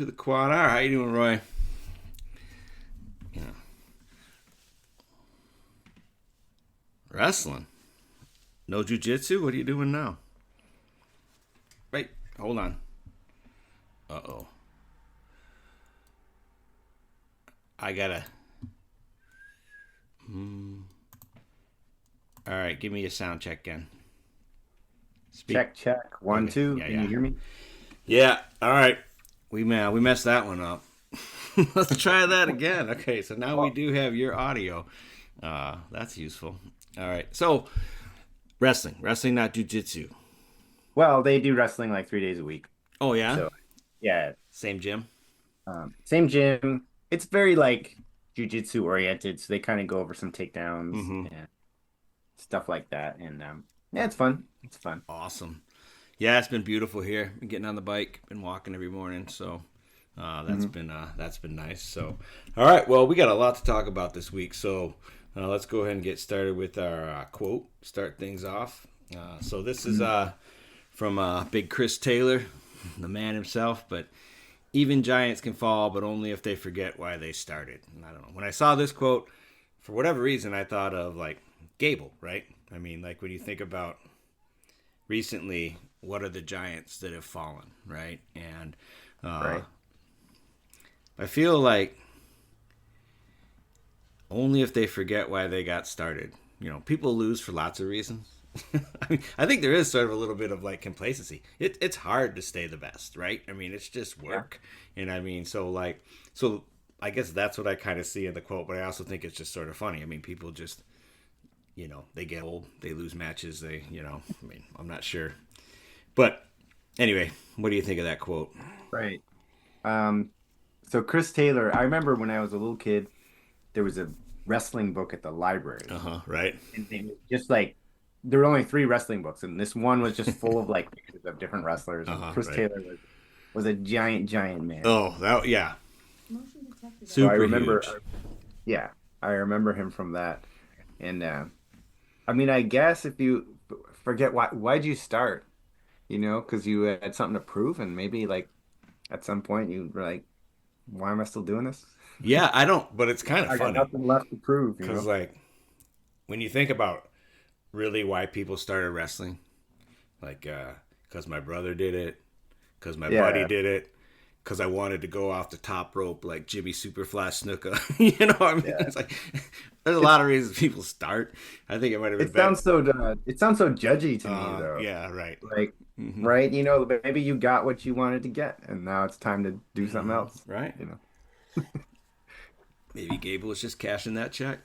To the QuadR. How you doing, Roy? Yeah. Wrestling. No jujitsu? What are you doing now? Wait, hold on. Uh-oh. I gotta... All right, give me a sound check again. Speak. Check, check. One, Okay. two. Yeah, Can yeah. you hear me? Yeah, all right. We messed that one up. Let's try that again. Okay, so now we Well, do have your audio. That's useful. All right. So, wrestling, not jujitsu. well, they do wrestling like 3 days a week. Oh yeah, So, yeah, same gym. same gym. It's very like jujitsu oriented. So they kind of go over some takedowns Mm-hmm. and stuff like that. And yeah, it's fun. It's fun. Awesome. Yeah, it's been beautiful here. Been getting on the bike, been walking every morning, so Hmm. that's been nice. So, all right, well, we got a lot to talk about this week, so let's go ahead and get started with our quote. Start things off. So this is Hmm. from Big Chris Taylor, the man himself. But even giants can fall, but only if they forget why they started. And I don't know. When I saw this quote, for whatever reason, I thought of like Gable, right? I mean, like when you think about recently, what are the giants that have fallen, right? And uh, Right. I feel like only if they forget why they got started. You know, people lose for lots of reasons. I mean, I think there is sort of a little bit of like complacency. It's hard to stay the best, right? I mean, it's just Yeah. work, and I mean, so I guess that's what I kind of see in the quote. But I also think it's just sort of funny. I mean, people just they get old, they lose matches, I mean, I'm not sure, but anyway, what do you think of that quote? Right. Um, so Chris Taylor, I remember when I was a little kid, there was a wrestling book at the library. Uh huh. Right. And they was just like there were only three wrestling books, and this one was just full of like pictures of different wrestlers. Uh And huh. Chris Right. Taylor was a giant, giant man. Oh, that yeah. So I Super remember, huge. yeah, I remember him from that. And I mean, I guess if you forget why'd you start, because you had something to prove, and maybe like at some point you were like, why am I still doing this? Yeah, I don't, but it's kind of I got funny nothing left to prove, because like when you think about really why people started wrestling, like because my brother did it, because my buddy Yeah, did it, because I wanted to go off the top rope like Jimmy Superflash Snuka. You know what I mean? yeah. It's like there's a It lot of reasons people start. I think it might have been it better. sounds so it sounds so judgy to me though. Yeah, right. Like, Hmm. right, maybe you got what you wanted to get, and now it's time to do something else, Right. you know. Maybe Gable was just cashing that check,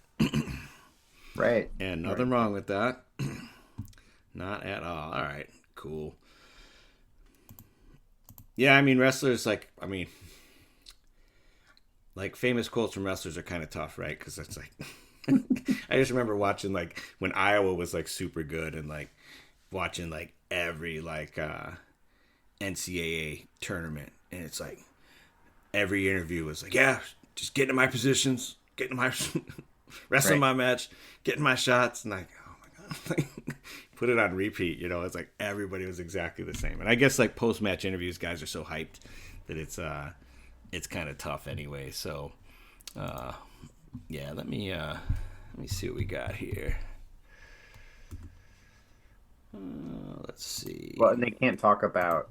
Right, and right. nothing wrong with that. Not at all. All right, cool. Yeah, I mean wrestlers like famous quotes from wrestlers are kind of tough, right? Because it's like I just remember watching like when Iowa was like super good and like watching like every like NCAA tournament, and it's like every interview was like, yeah, just get in my positions, get in my wrestling Right. my match, getting my shots, and like, oh my god, put it on repeat. It's like everybody was exactly the same. And I guess like post match interviews, guys are so hyped that it's kind of tough anyway. So uh, yeah, let me see what we got here. Let's Well, see. and they can't talk about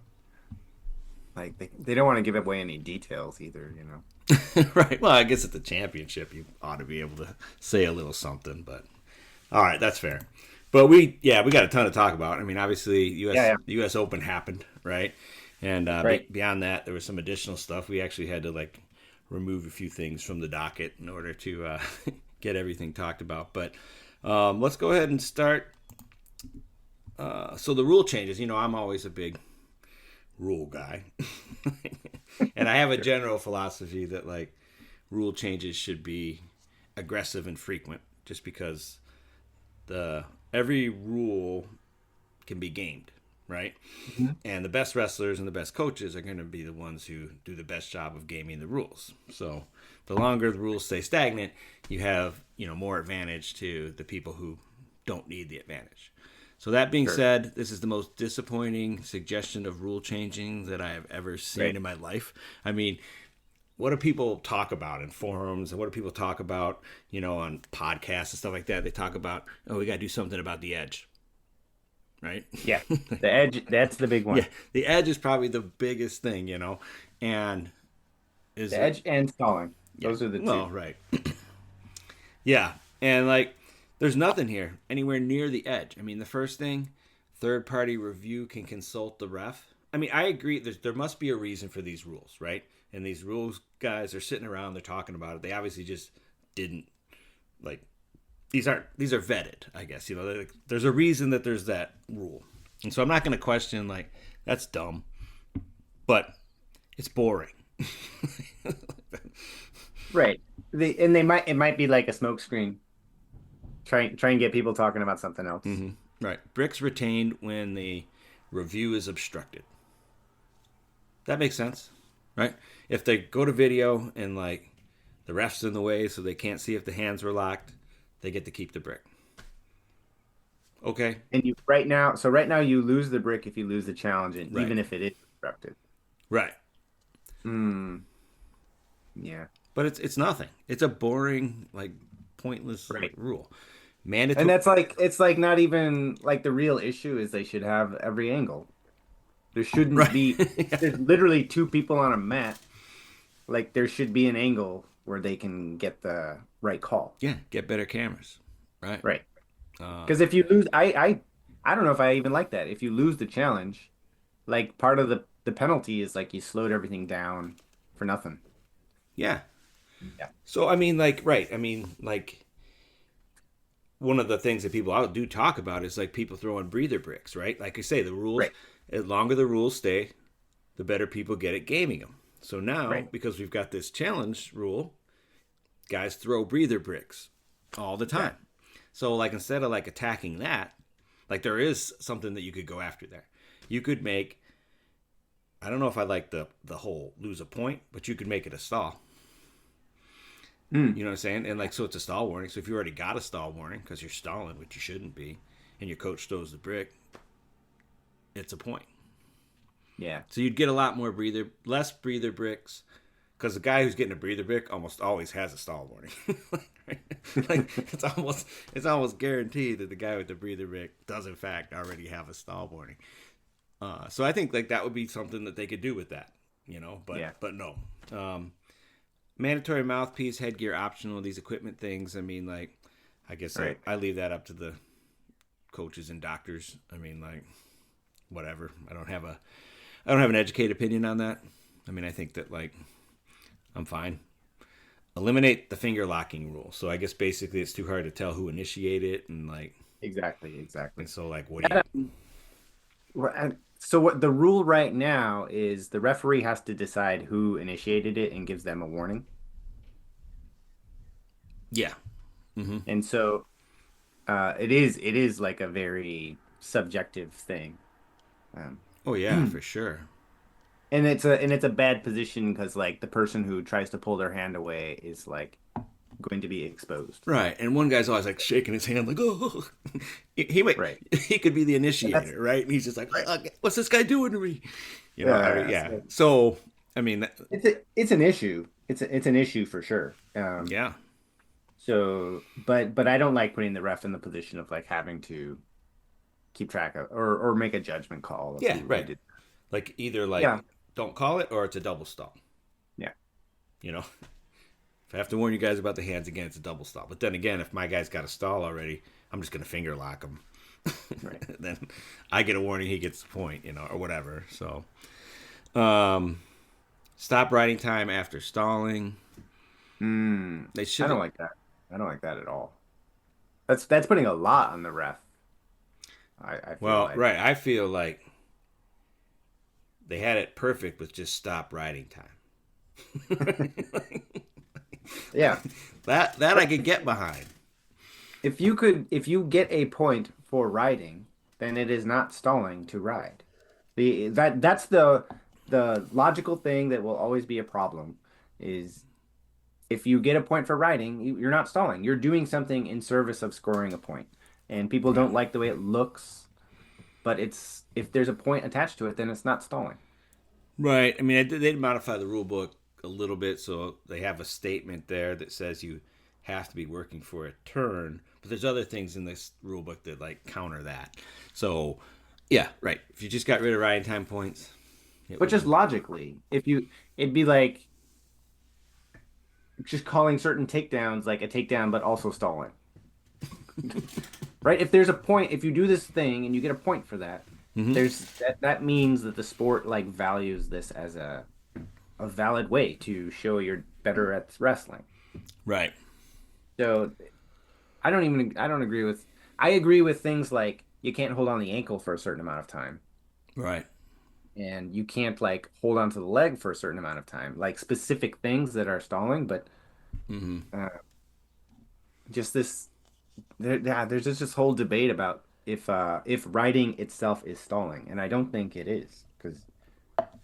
like they don't want to give away any details either. Right. Well, I guess at the championship you ought to be able to say a little something, but all right, that's fair. But we got a ton to talk about. I mean, obviously, Yeah, yeah. the U.S. Open happened, right? And Right. beyond that, there was some additional stuff. We actually had to like remove a few things from the docket in order to get everything talked about. But let's go ahead and start. So the rule changes. I'm always a big rule guy, and I have a Sure. general philosophy that like rule changes should be aggressive and frequent, just because the every rule can be gamed, right? Mhm. And the best wrestlers and the best coaches are going to be the ones who do the best job of gaming the rules. So the longer the rules stay stagnant, you have more advantage to the people who don't need the advantage. So that being Sure. said, this is the most disappointing suggestion of rule changing that I have ever seen Right. in my life. I mean, what do people talk about in forums and what do people talk about, on podcasts and stuff like that? They talk about, oh, we got to do something about the edge, right? Yeah. The edge, that's the big Yeah, one. the edge is probably the biggest thing, and is The it, edge and stalling. yeah, Those are the two. well, right. Yeah, and like, there's nothing here anywhere near the edge. I mean, the first thing, third party review can consult the ref. I mean, I agree. There must be a reason for these rules, right? And these rules guys are sitting around, they're talking about it. They obviously just didn't like these are vetted. I guess there's a reason that there's that rule, and so I'm not going to question like that's dumb, but it's boring. Right. And it might be like a smoke screen. Try and get people talking about something else. Right, bricks retained when the review is obstructed. That makes sense, right? If they go to video and like the ref's in the way so they can't see if the hands were locked, they get to keep the brick. Okay, And right now you lose the brick if you lose the challenge, and right, even if it is obstructed. right. Hmm. Yeah. But it's nothing. It's a boring, like pointless Right. rule. And Mandatory. that's like it's like not even like the real issue is they should have every angle. There shouldn't Right. be there's literally two people on a mat. Like there should be an angle where they can get the right call. Yeah, get better cameras. Right. Right. Uh, Because if you lose I don't know if I even like that. If you lose the challenge, like part of the penalty is like you slowed everything down for nothing. yeah. Yeah. So I mean, like, right. I mean, like, one of the things that people out do talk about is like people throwing breather bricks, right? Like I say, the rules, Right. the longer the rules stay, the better people get at gaming them. So now, Right. because we've got this challenge rule, guys throw breather bricks all the Yeah. time. So like instead of like attacking that, like there is something that you could go after there. You could make, I don't know if I like the whole lose a point, but you could make it a stall. Mm. You know what I'm saying? And like, so it's a stall warning. So if you already got a stall warning because you're stalling, which you shouldn't be, and your coach throws the brick, it's a point. Yeah. So you'd get a lot more less breather bricks, because the guy who's getting a breather brick almost always has a stall warning. Like it's almost guaranteed that the guy with the breather brick does in fact already have a stall warning. So I think like that would be something that they could do with that, but Yeah. but no. Mandatory mouthpiece, headgear optional. These equipment things. I mean, like, I guess I, Right. I leave that up to the coaches and doctors. I mean, like, whatever. I don't have an educated opinion on that. I mean, I think that like I'm fine. Eliminate the finger locking rule. So I guess basically it's too hard to tell who initiated it, and like, Exactly. and Exactly. so like, what do you? So what the rule right now is the referee has to decide who initiated it and gives them a warning. Yeah. Mm-hmm. And so it is like a very subjective thing. Um, Oh yeah, for sure. and it's a bad position because like the person who tries to pull their hand away is like going to be exposed. Right, and one guy's always like shaking his hand, like, "Oh," he might, Right. he could be the And that's initiator, right? And he's just like, right. "What's this guy doing to me?" I mean, Yeah. yeah. So So, I mean, it's an issue. It's an issue for sure. yeah, So but I don't like putting the ref in the position of like having to keep track of or make a judgment call of yeah, who right. did. Like either like Yeah. don't call it or it's a double stall. Yeah. You know, if I have to warn you guys about the hands again, it's a double stall. But then again, if my guy's got a stall already, I'm just gonna finger lock him. Right. Then I get a warning, he gets the point, or whatever. So, um, stop riding time after stalling. They I should. don't like that. I don't like that at all. That's putting a lot on the ref. I feel Well, like. right. I feel like they had it perfect with just stop riding time. Yeah. that I could get behind. If you get a point for riding, then it is not stalling to ride. That's the logical thing that will always be a problem is if you get a point for riding, you're not stalling. You're doing something in service of scoring a point. And people Right. don't like the way it looks but it's if there's a point attached to it, then it's not stalling. Right. I mean, they did modify the rule book a little bit, so they have a statement there that says you have to be working for a turn, but there's other things in this rule book that like counter that. So, yeah, right. If you just got rid of riding time points, it But would just be logically, if you, it'd be like just calling certain takedowns like a takedown, but also stalling, right? If there's a point, if you do this thing and you get a point for that, hmm there's that means that the sport like values this as a valid way to show you're better at wrestling. right, So I don't agree with I agree with things like you can't hold on the ankle for a certain amount of time right. and you can't like hold on to the leg for a certain amount of time, like specific things that are stalling, but hmm uh, just this yeah, there's just this whole debate about if writing itself is stalling, and I don't think it is because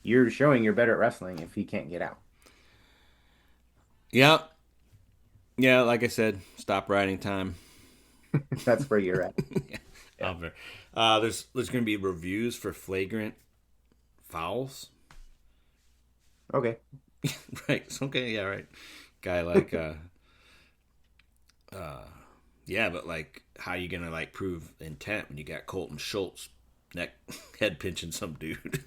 you're showing you're better at wrestling if he can't get out. Yeah, yeah. Like I said, stop riding time. That's where you're at. Yeah. Over. There's going to be reviews for flagrant fouls. Okay. Right. Okay. Yeah. Right. Guy like yeah, but like how you gonna like prove intent when you got Colton Schultz neck head pinching some dude?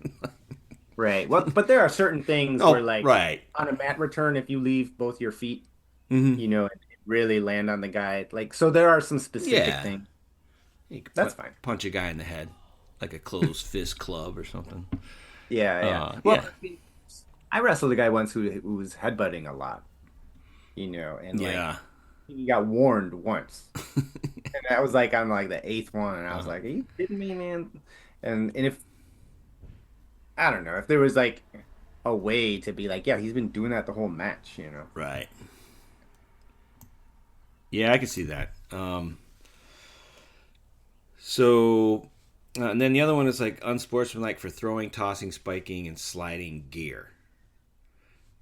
Right. Well, but there are certain things where Oh, like right. on a mat return, if you leave both your feet, hmm and really land on the guy, like so there are some specific Yeah, things. you could That's fine. punch a guy in the head like a closed fist club or something. Yeah, yeah. Well, Yeah, I mean, I wrestled a guy once who was headbutting a lot, and like yeah. he got warned once. And I was like on like the eighth one, and I was like, "Are you kidding me, man?" And if I don't know if there was like a way to be like, "Yeah, he's been doing that the whole match." Right. Yeah, I can see that. So, and then the other one is like unsportsmanlike for throwing, tossing, spiking, and sliding gear.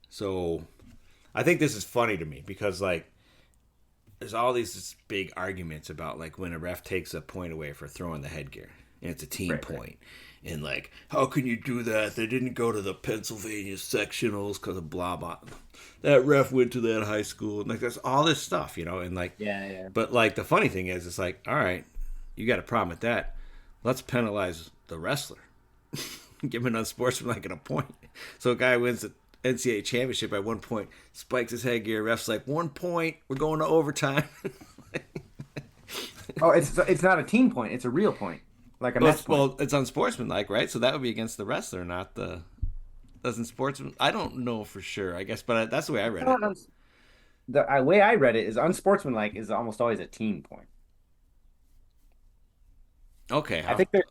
So, I think this is funny to me because like there's all these big arguments about like when a ref takes a point away for throwing the headgear and it's a team Right, right. point. And like, how can you do that? They didn't go to the Pennsylvania sectionals because of blah blah. That ref went to that high school, and like that's all this stuff. And like, Yeah, yeah. but like the funny thing is, it's like, all right, you got a problem with that. Let's penalize the wrestler. Give him an unsportsmanlike and a point. So a guy wins the NCAA championship by 1 point, spikes his headgear. Ref's like 1 point. We're going to overtime. Oh, it's not a team point; it's a real point, like a match point. Well, it's unsportsmanlike, right? So that would be against the wrestler, not the doesn't sportsman. I don't know for sure. I guess, but that's the way I read it. The way I read it is unsportsmanlike is almost always a team point. Okay, I think they're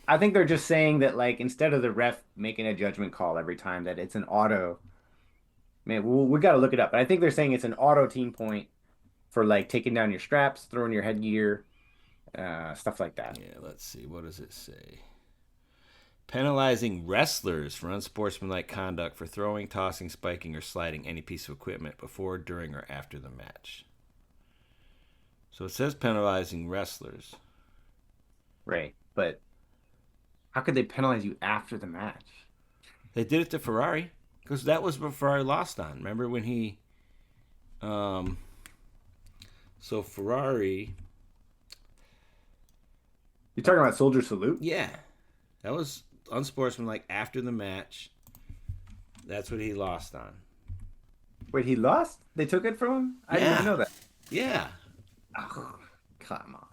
I think they're just saying that like instead of the ref making a judgment call every time that it's an auto. Man, we got to look it up. But I think they're saying it's an auto team point for like taking down your straps, throwing your headgear, stuff like that. yeah. Let's see. What does it say? Penalizing wrestlers for unsportsmanlike conduct for throwing, tossing, spiking, or sliding any piece of equipment before, during, or after the match. So it says penalizing wrestlers. Right. But how could they penalize you after the match? They did it to Ferrari because that was what Ferrari lost on. Remember when he, um, so Ferrari, You're talking about Soldier Salute? yeah, that was unsportsmanlike after the match. That's what he lost on. Wait, he lost? They took it from him? I didn't even Yeah, know that. yeah, Oh, come on.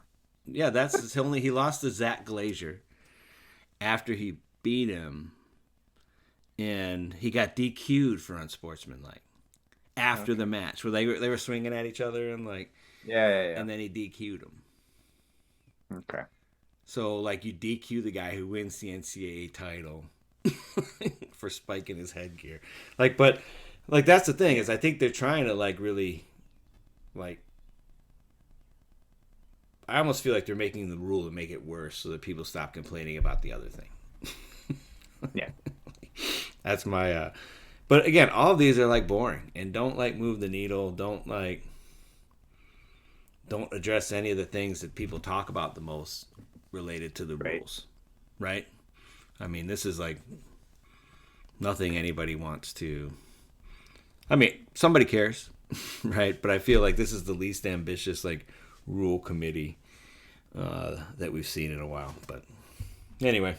yeah. That's his only. He lost to Zach Glazier after he beat him, and he got DQ'd for unsportsmanlike after Okay. the match, where they were swinging at each other and like, Yeah, yeah, and then he DQ'd him. yeah. Okay. So like you DQ the guy who wins the NCAA title for spiking his headgear, but like that's the thing is I think they're trying to like really like I almost feel like they're making the rule to make it worse so that people stop complaining about the other thing. Yeah. That's my but again, all of these are like boring and don't like move the needle, don't address any of the things that people talk about the most related to the Right. rules. right? I mean, this is like nothing anybody wants to. I mean, somebody cares, right? But I feel like this is the least ambitious like rule committee that we've seen in a while. But anyway,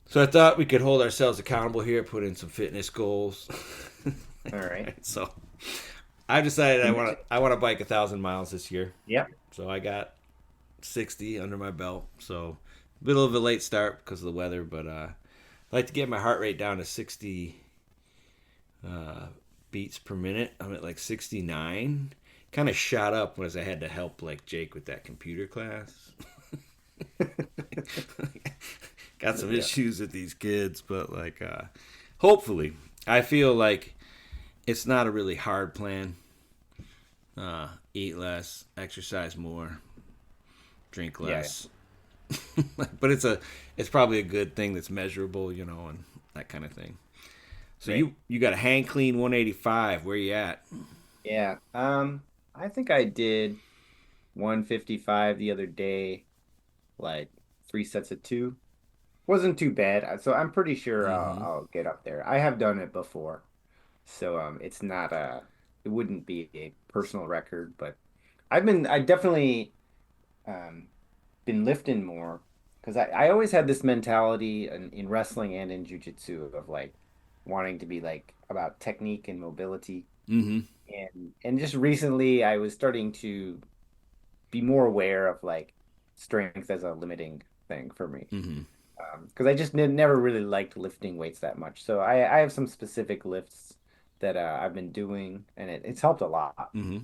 so I thought we could hold ourselves accountable here, put in some fitness goals. All right. So I decided I want to bike 1,000 miles this year. Yep. So I got 60 under my belt. So a bit of a late start because of the weather, but I like to get my heart rate down to 60 beats per minute. I'm at like 69. Kind of shot up as I had to help like Jake with that computer class. Got some issues with these kids, but like hopefully I feel like it's not a really hard plan. Eat less, exercise more, drink less. Yeah. But it's probably a good thing that's measurable, and that kind of thing. So right. you got a hang clean 185. Where you at? Yeah. I think I did 155 the other day, like 3 sets of 2. Wasn't too bad. So I'm pretty sure I'll get up there. I have done it before. So it's not it wouldn't be a personal record, but I definitely been lifting more because I always had this mentality in wrestling and in jiu-jitsu of like wanting to be like about technique and mobility. Mm-hmm. And just recently I was starting to be more aware of like strength as a limiting thing for me. Mm-hmm. Because I just never really liked lifting weights that much. So I have some specific lifts that I've been doing, and it's helped a lot. Mm-hmm.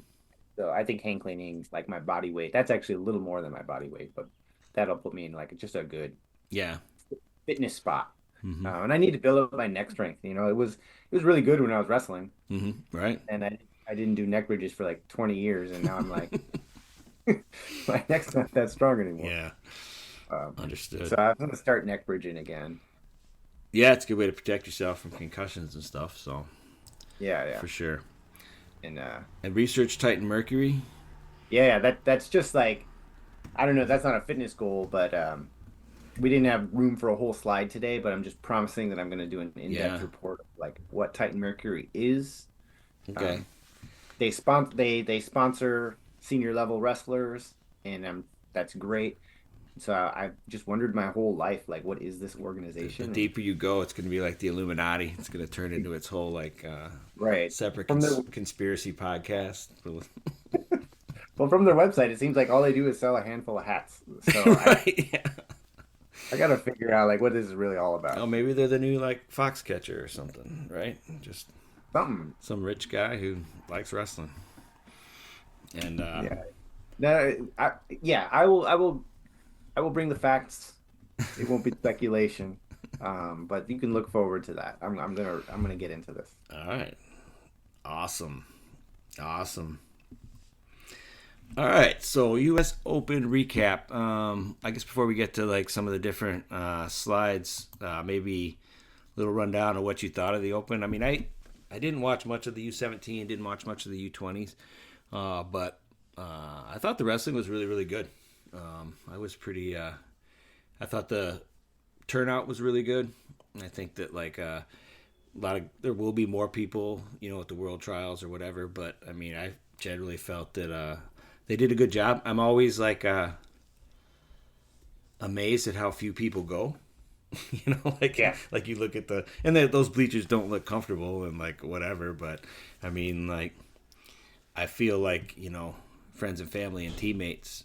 So I think hang cleaning, like my body weight, that's actually a little more than my body weight, but that'll put me in like just a good fitness spot. Mm-hmm. And I need to build up my neck strength. It was really good when I was wrestling. Mm-hmm. Right. And I didn't do neck bridges for like 20 years, and now I'm like, my neck's not that strong anymore. Yeah. Understood. So I'm going to start neck bridging again. Yeah, it's a good way to protect yourself from concussions and stuff. So yeah, for sure. And research Titan Mercury. Yeah, that's just like, I don't know. That's not a fitness goal, but we didn't have room for a whole slide today. But I'm just promising that I'm going to do an in-depth report of like what Titan Mercury is. Okay. They sponsor senior level wrestlers, and that's great. So I've just wondered my whole life, like, what is this organization? The deeper you go, it's going to be like the Illuminati. It's going to turn into its whole, like, separate conspiracy podcast. Well, from their website, it seems like all they do is sell a handful of hats. So I got to figure out, like, what this is really all about. Oh, maybe they're the new, like, Foxcatcher or something, right? Just something. Some rich guy who likes wrestling. And, I will bring the facts. It won't be speculation, but you can look forward to that. I'm gonna get into this. All right, awesome. All right, so U.S. Open recap. I guess before we get to like some of the different slides, maybe a little rundown of what you thought of the Open. I mean, I didn't watch much of the U17, didn't watch much of the U20s, but I thought the wrestling was really, really good. I was pretty. I thought the turnout was really good. I think that like there will be more people, at the World Trials or whatever. But I mean, I generally felt that they did a good job. I'm always like amazed at how few people go. Like you look at those bleachers don't look comfortable and like whatever. But I mean, like I feel like friends and family and teammates.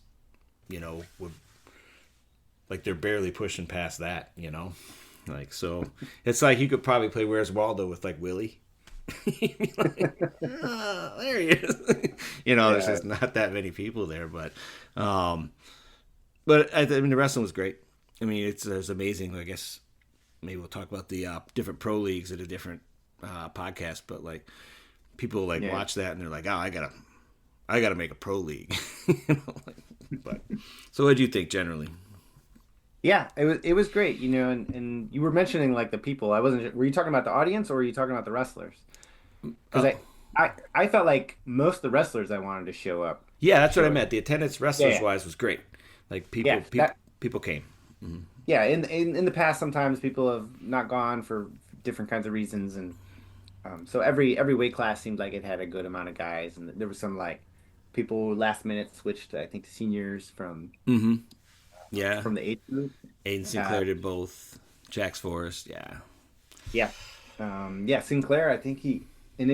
Would like they're barely pushing past that, like so. It's like you could probably play Where's Waldo with like Willie. Oh, there he is. There's just not that many people there, but I mean the wrestling was great. I mean it's amazing. I guess maybe we'll talk about the different pro leagues at a different podcast, but like people watch that and they're like, oh, I gotta make a pro league. But so what do you think generally? Yeah, it was great, and you were mentioning like the people. I wasn't. Were you talking about the audience or were you talking about the wrestlers? Because I felt like most of the wrestlers I wanted to show up. Yeah, that's what I meant. The attendance wrestlers wise was great. Like people People came. Hmm. Yeah, in the past, sometimes people have not gone for different kinds of reasons, and so every weight class seemed like it had a good amount of guys, and there was some like people last minute switched, I think, to seniors Hmm. Yeah. from the age group. Aiden Uh, Sinclair did both. Jax Forrest. Yeah. yeah, yeah, Sinclair, I think and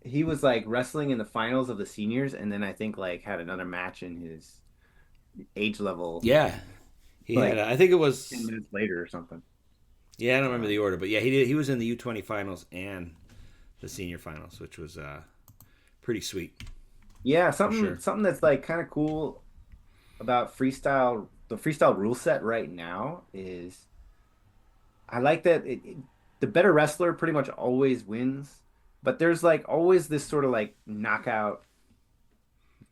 he was like wrestling in the finals of the seniors, and then I think like had another match in his age level, Yeah. He had. like I think it 10 was. minutes later or something. Yeah, I don't remember Um, the order, but yeah, he did. He was in the U20 finals and the senior finals, which was pretty sweet yeah, for sure. something that's like kind of cool about freestyle, the freestyle rule set right now is I like that the better wrestler pretty much always wins, but there's like always this sort of like knockout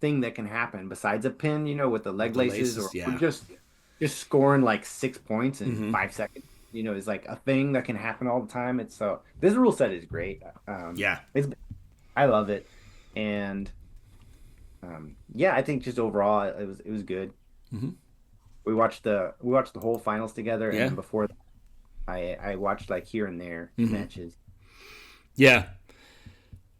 thing that can happen besides a pin, with the With leg the laces laces, or yeah. just scoring like 6 points in Hmm. 5 seconds, is like a thing that can happen all the time. It's so this rule set is great. Yeah. It's I love it. And yeah, I think just overall it was good. Hmm. We watched the whole finals together, and Yeah. then before that, I watched like here and there Hmm. matches. Yeah.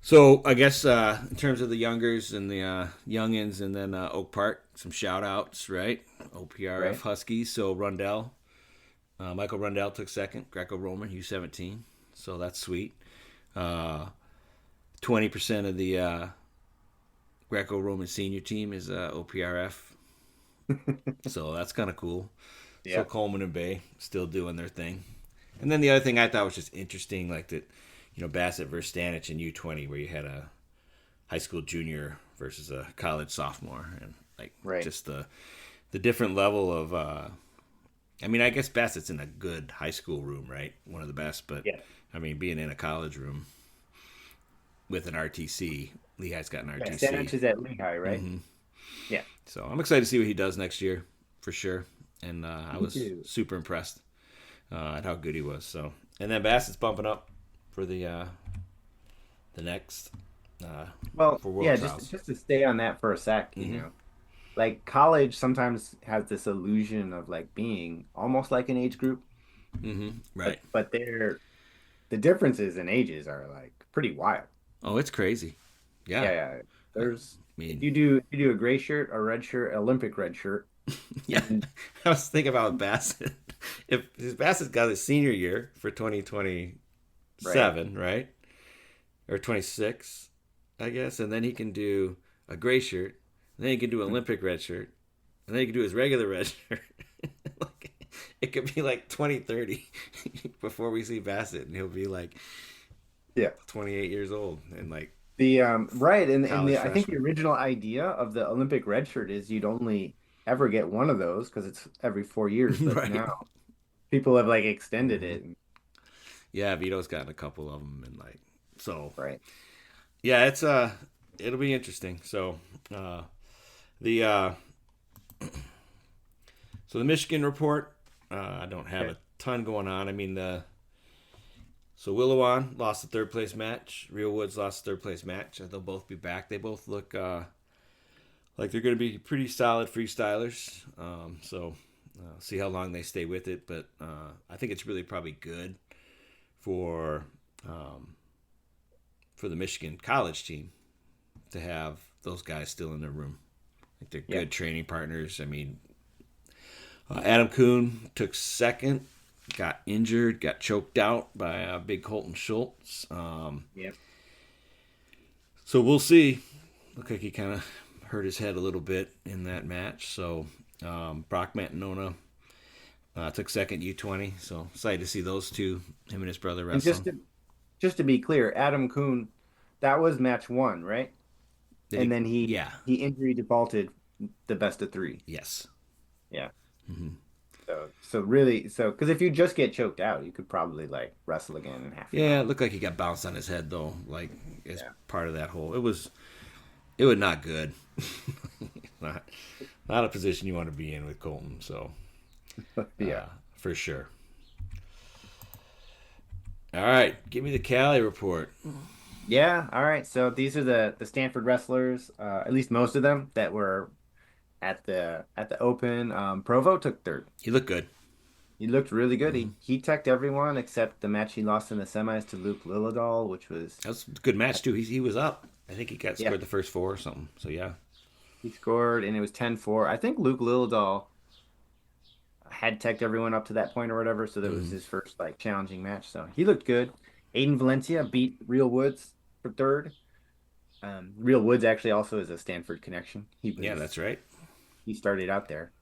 So I guess in terms of the youngers and the youngins, and then Oak Park, some shout outs, right? OPRF Right? Huskies. So Rundell, Michael Rundell took second, Greco-Roman U17. So that's sweet. 20% of the Greco-Roman senior team is OPRF. So that's kind of cool. So Yeah. Coleman and Bay still doing their thing. And then the other thing I thought was just interesting, like that, Bassett versus Stanich in U20, where you had a high school junior versus a college sophomore, and like Right. just the different level of. I mean, I guess Bassett's in a good high school room, right? One of the best, but Yeah. I mean, being in a college room with an RTC, Lehigh's got an Yeah. RTC. Stanich is at Lehigh, right? Hmm. Yeah. So I'm excited to see what he does next year, for sure. And I Me was too. super impressed at how good he was. So, and then Bassett's bumping up for the next uh, Well, for world yeah, just trials. just to stay on that for a sec, Hmm. like college sometimes has this illusion of like being almost like an age group, Hmm. but Right. the differences in ages are like pretty wild. Oh, it's crazy. Yeah. Yeah, yeah. I There's if mean, you do a gray shirt, a red shirt, Olympic red shirt, yeah. and I was thinking about Bassett. If his Bassett's got his senior year for right. 2027, right? Or 26, I guess. And then he can do a gray shirt. And then he can do Olympic red shirt. And then he can do his regular red shirt. Like, it could be like 2030 before we see Bassett. And he'll be like Yeah. 28 years old and like The right and college the I think the freshman. original idea of the Olympic red shirt is you'd only ever get one of those because it's every 4 years, but Right. now people have like extended Hmm. it. Yeah, Vito's gotten a couple of them. And like, so Right. yeah, it'll be interesting. So, uh, the, so the Michigan report, I don't have Okay. a ton going on. I mean, so Willowan lost the third place match. Real Woods lost the third place match. They'll both be back. They both look like they're going to be pretty solid freestylers. So see how long they stay with it. But I think it's really probably good for um, for the Michigan college team to have those guys still in their room. Like they're Yeah. good training partners. I mean, Adam Kuhn took second, got injured, got choked out by Big Colton Schultz. Yeah. So we'll see. Looked like he kind of hurt his head a little bit in that match. So Brock Mantanona took second U20. So excited to see those two, him and his brother And wrestle. just to be clear, Adam Kuhn, that was match one, right? Did And he? then he Yeah. he injury defaulted the best of three. Yes. Yeah. Hmm. So really, because if you just get choked out, you could probably like wrestle again in half an Yeah, it hour. looked like he got bounced on his head though, like as Yeah. part of that whole. It was not good. not not a position you want to be in with Colton. So Yeah. for sure. All right, give me the Cali report. Yeah. All right. So these are the Stanford wrestlers, at least most of them that were at the Open. Provo took third. He looked good. He looked really good. Hmm. He teched everyone except the match he lost in the semis to Luke Lilladal, which was That was a good match too. He was up. I think he got yeah, scored the first four or something. So yeah. he scored and it was 10-4. I think Luke Lilladal had teched everyone up to that point or whatever, so that was Hmm. his first like challenging match. So he looked good. Aiden Valencia beat Real Woods for third. Real Woods actually also is a Stanford connection. Yeah, that's right. He started out there.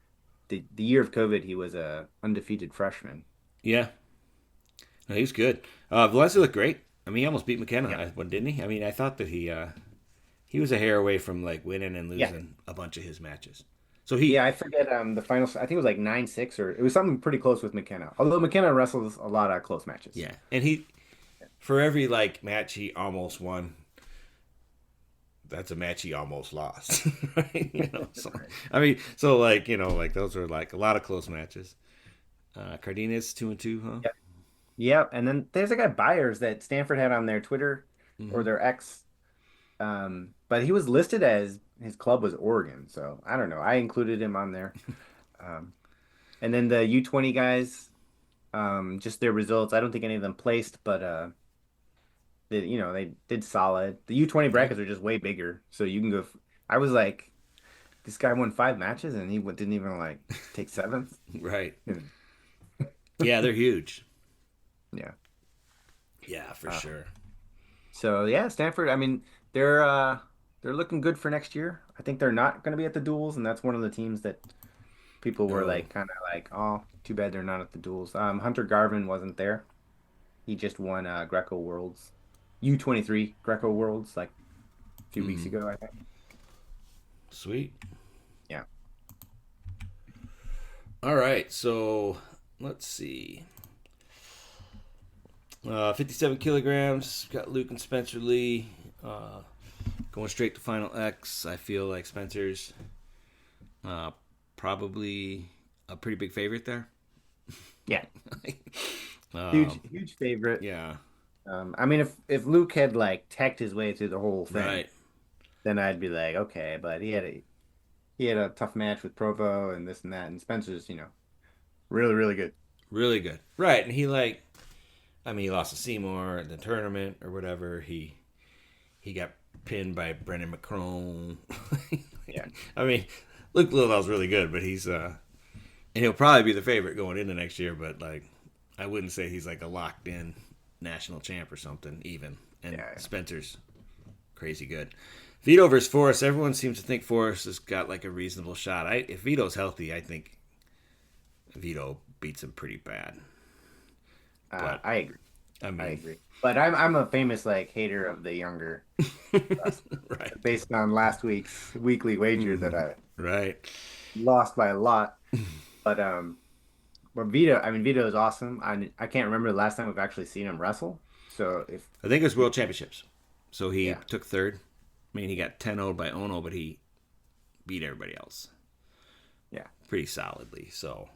The year of COVID, he was a undefeated freshman. Yeah, no, he was good. Valencia looked great. I mean, he almost beat Yeah. McKenna, didn't he? I mean, I thought that he was a hair away from like winning and Yeah. losing a bunch of his matches. So he, Yeah, I forget the final. I think it was like 9-6 or it was something pretty close with McKenna. Although McKenna wrestles a lot of close matches. yeah, and he for every like match he almost won, that's a match he almost lost. Right? So Right. I mean, so like like those are like a lot of close matches. Cardenas 2-2, huh? Yep. Yep. And then there's a guy Byers that Stanford had on their Twitter or Hmm. their X. But he was listed as his club was Oregon, so I don't know. I included him on there. Um, and then the U20 guys, just their results. I don't think any of them placed, but they did solid. The U20 Yeah, brackets are just way bigger, so you can go. I was like, this guy won 5 matches and he didn't even like take seventh. right. And, Yeah, they're huge. yeah. Yeah, for Uh, sure. so yeah, Stanford. I mean, they're looking good for next year. I think they're not going to be at the duels, and that's one of the teams that people were No. like kind of like, oh, too bad they're not at the duels. Hunter Garvin wasn't there. He just won Greco Worlds, U23 Greco Worlds like a few weeks Mm, ago, I think. sweet. Yeah. All right, so let's see. 57 kilograms. Got Luke and Spencer Lee. Uh, Going straight to Final X. I feel like Spencer's uh, probably a pretty big favorite there. Yeah. Huge, um, huge favorite. yeah, I mean, if Luke had like teched his way through the whole thing, right. then I'd be like, okay, but he had a tough match with Provo and this and that, and Spencer's, really, really good. Really good. Right, and he like, I mean, he lost to Seymour in the tournament or whatever. He got pinned by Brendan McCrone. Yeah. I mean, Luke Little's really good, but and he'll probably be the favorite going into next year. But like, I wouldn't say he's like a locked in national champ or something even. And Yeah. Spencer's crazy good. Vito versus Forrest. Everyone seems to think Forrest has got like a reasonable shot. If Vito's healthy, I think Vito beats him pretty bad. But I agree. I I mean, agree. But I'm a famous like hater of the younger right, based on last week's weekly wager that I right. lost by a lot. But Vito, I mean Vito is awesome. I can't remember the last time we've actually seen him wrestle. So I think it was World Championships. So he yeah, took third. I mean, he got 10 0 by Ono, but he beat everybody else yeah, pretty solidly. So,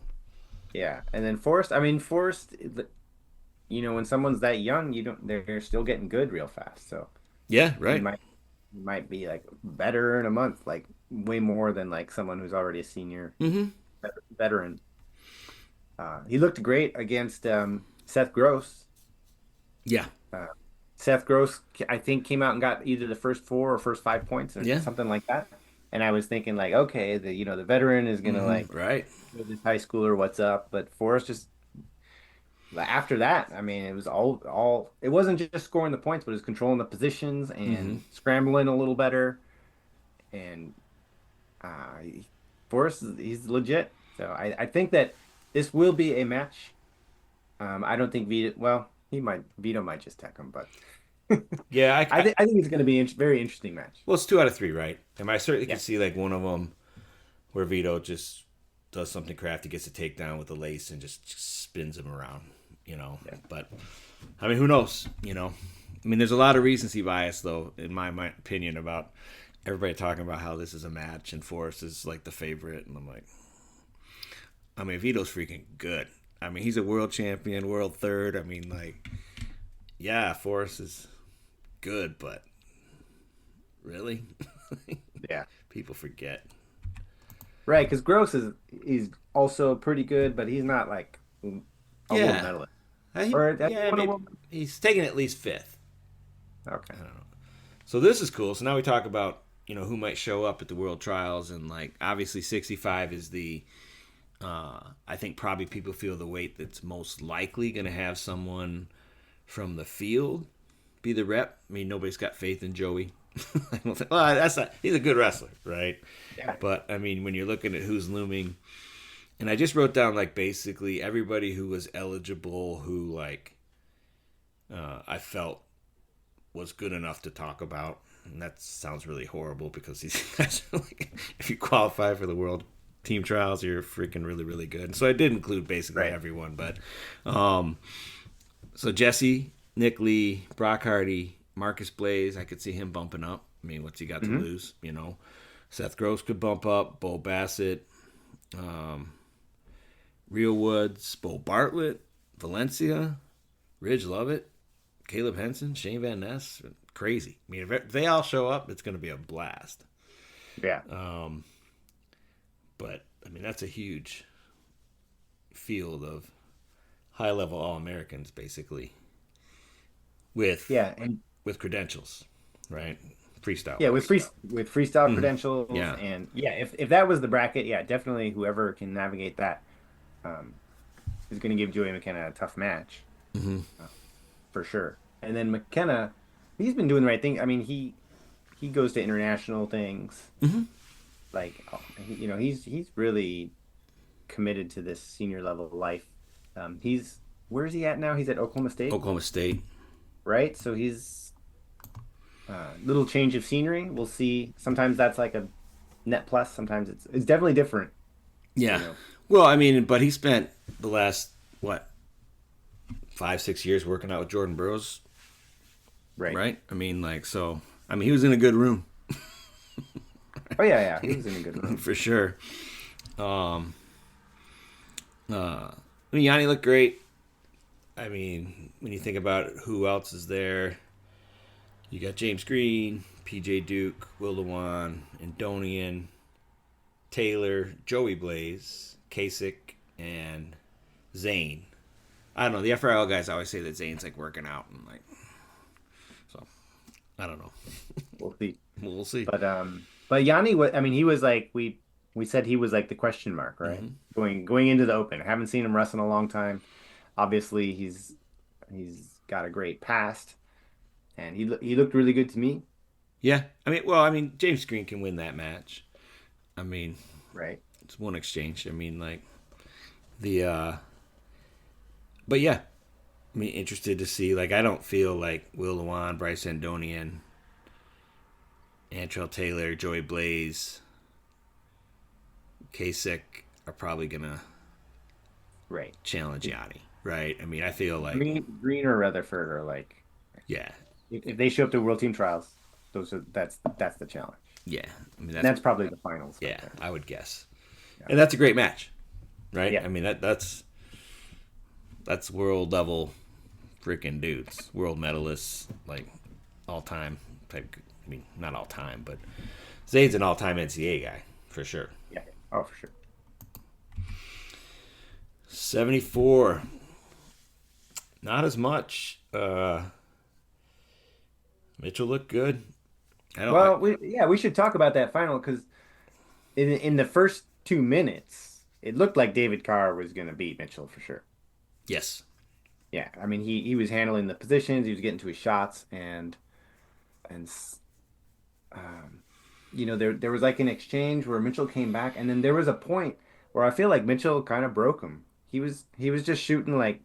yeah. And then Forrest, I mean Forrest, when someone's that young, they're still getting good real fast. So yeah, he right. might be like better in a month, like way more than like someone who's already a senior Mm-hmm. veteran. He looked great against Seth Gross. Yeah, Uh, Seth Gross, I think, came out and got either the first 4 or first 5 points or yeah. something like that. And I was thinking like, okay, the veteran is gonna Mm-hmm. like Right. show this high schooler what's up. But Forrest just after that, I mean, it was all it wasn't just scoring the points, but it was controlling the positions Mm-hmm. and scrambling a little better. And Forrest, he's legit. So I think that this will be a match. I don't think Vito. Well, Vito might just tech him, but Yeah, I think it's going to be a very interesting match. well, it's 2 out of 3, right? And I certainly Yeah, could see like one of them where Vito just does something crafty, gets a takedown with the lace, and just spins him around. yeah, But I mean, who knows? I mean, there's a lot of recency bias, though, in my opinion, about everybody talking about how this is a match and Forrest is like the favorite, and I'm like, I mean, Vito's freaking good. I mean, he's a world champion, world third. I mean, like, yeah, Forrest is good, but really, yeah. people forget. Right, because Gross is also pretty good, but he's not like a world Yeah. medalist. Or has he Yeah, won a maybe world? he's taken at least fifth. Okay. So this is cool. So now we talk about who might show up at the World Trials, and like obviously 65 is the I think probably people feel the weight that's most likely going to have someone from the field be the rep. I mean, nobody's got faith in Joey. Well, that's not. He's a good wrestler, right? Yeah. But I mean, when you're looking at who's looming, and I just wrote down like basically everybody who was eligible, who like I felt was good enough to talk about. And that sounds really horrible because these guys are like, if you qualify for the world team trials, you're freaking really, really good. So I did include basically Right. everyone, but so Jesse, Nick Lee, Brock Hardy, Marcus Blaze, I could see him bumping up. I mean, what's he got to Hmm. lose? Seth Gross could bump up, Bo Bassett, Real Woods, Bo Bartlett, Valencia, Ridge Lovett, Caleb Henson, Shane Van Ness. Crazy. I mean, if they all show up, it's going to be a blast. Yeah. But I mean, that's a huge field of high level All Americans, basically, with Yeah, and with credentials, right? Freestyle yeah, wise. with freestyle Mm-hmm. credentials, Yeah. and yeah, if that was the bracket, yeah, definitely whoever can navigate that um, is going to give Joey McKenna a tough match Mm-hmm. uh, for sure. And then McKenna, he's been doing the right thing. I mean, he goes to international things Mm-hmm. like he's really committed to this senior level life. He's where is he at now? He's at Oklahoma State, Oklahoma State. right? So he's little change of scenery. We'll see. Sometimes that's like a net plus. Sometimes it's definitely different. You Yeah. know, Well, I mean, but he spent the last what 5, 6 years working out with Jordan Burroughs, right? right? I mean, like so. I mean, he was in a good room Oh yeah, yeah. He was in a good room. for sure. Um, I mean, Yanni looked great. I mean, when you think about who else is there, you got James Green, PJ Duke, Will Lewan, Indonian, Taylor, Joey Blaze, Kasich, and Zane. I don't know. The FRL guys always say that Zane's like working out and like so. I don't know. We'll see. We'll see. But Yanni was. I mean, he was like we said he was like the question mark, right? Mm-hmm. Going into the Open. I haven't seen him wrestle in a long time. Obviously, he's got a great past, and he looked really good to me, Yeah. I mean, James Green can win that match. I mean, right? it's one exchange. I mean, like the but yeah, I mean, interested to see. Like, I don't feel like Will Lewan, Bryce Andonian, Antrell Taylor, Joey Blaze, Kasich are probably gonna Right. challenge Yanni, right? I mean, I feel like Green or Rutherford are like yeah, if they show up to World Team Trials, that's the challenge, yeah. I mean, and that's probably the finals right yeah, there. I would guess, Yeah. and that's a great match, right? Yeah. I mean, that's world level freaking dudes, world medalists, like all time type. I mean, not all time, but Zane's an all time NCAA guy for sure. Yeah. Oh, for sure. 74, not as much. Mitchell looked good. I don't. Well, we should talk about that final because in the first 2 minutes, it looked like David Carr was going to beat Mitchell for sure. Yes. Yeah, I mean he was handling the positions, he was getting to his shots, and um, there was like an exchange where Mitchell came back, and then there was a point where I feel like Mitchell kind of broke him. He was just shooting like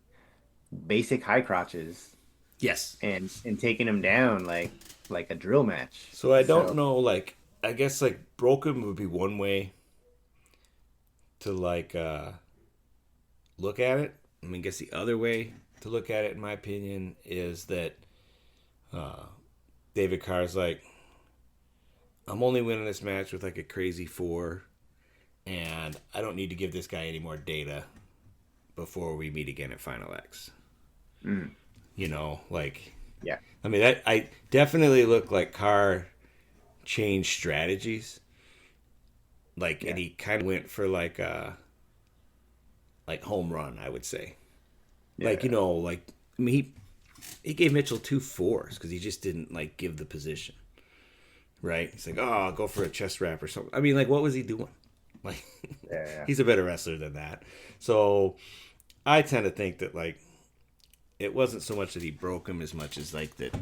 basic high crotches Yes. and taking him down like a drill match. So I don't So know. Like, I guess like broken would be one way to like look at it. I mean, I guess the other way to look at it, in my opinion, is that uh, David Carr's like, I'm only winning this match with like a crazy four, and I don't need to give this guy any more data before we meet again at Final X. mm, Like, yeah, I mean, that I definitely look like Carr changed strategies Like, and Yeah. he kind of went for like home run, I would say. Like, Yeah. like I mean, he gave Mitchell 2 4s because he just didn't like give the position. Right? He's like, oh, I'll go for a chest wrap or something. I mean, like, what was he doing? Like, Yeah. he's a better wrestler than that. So I tend to think that like it wasn't so much that he broke him as much as like that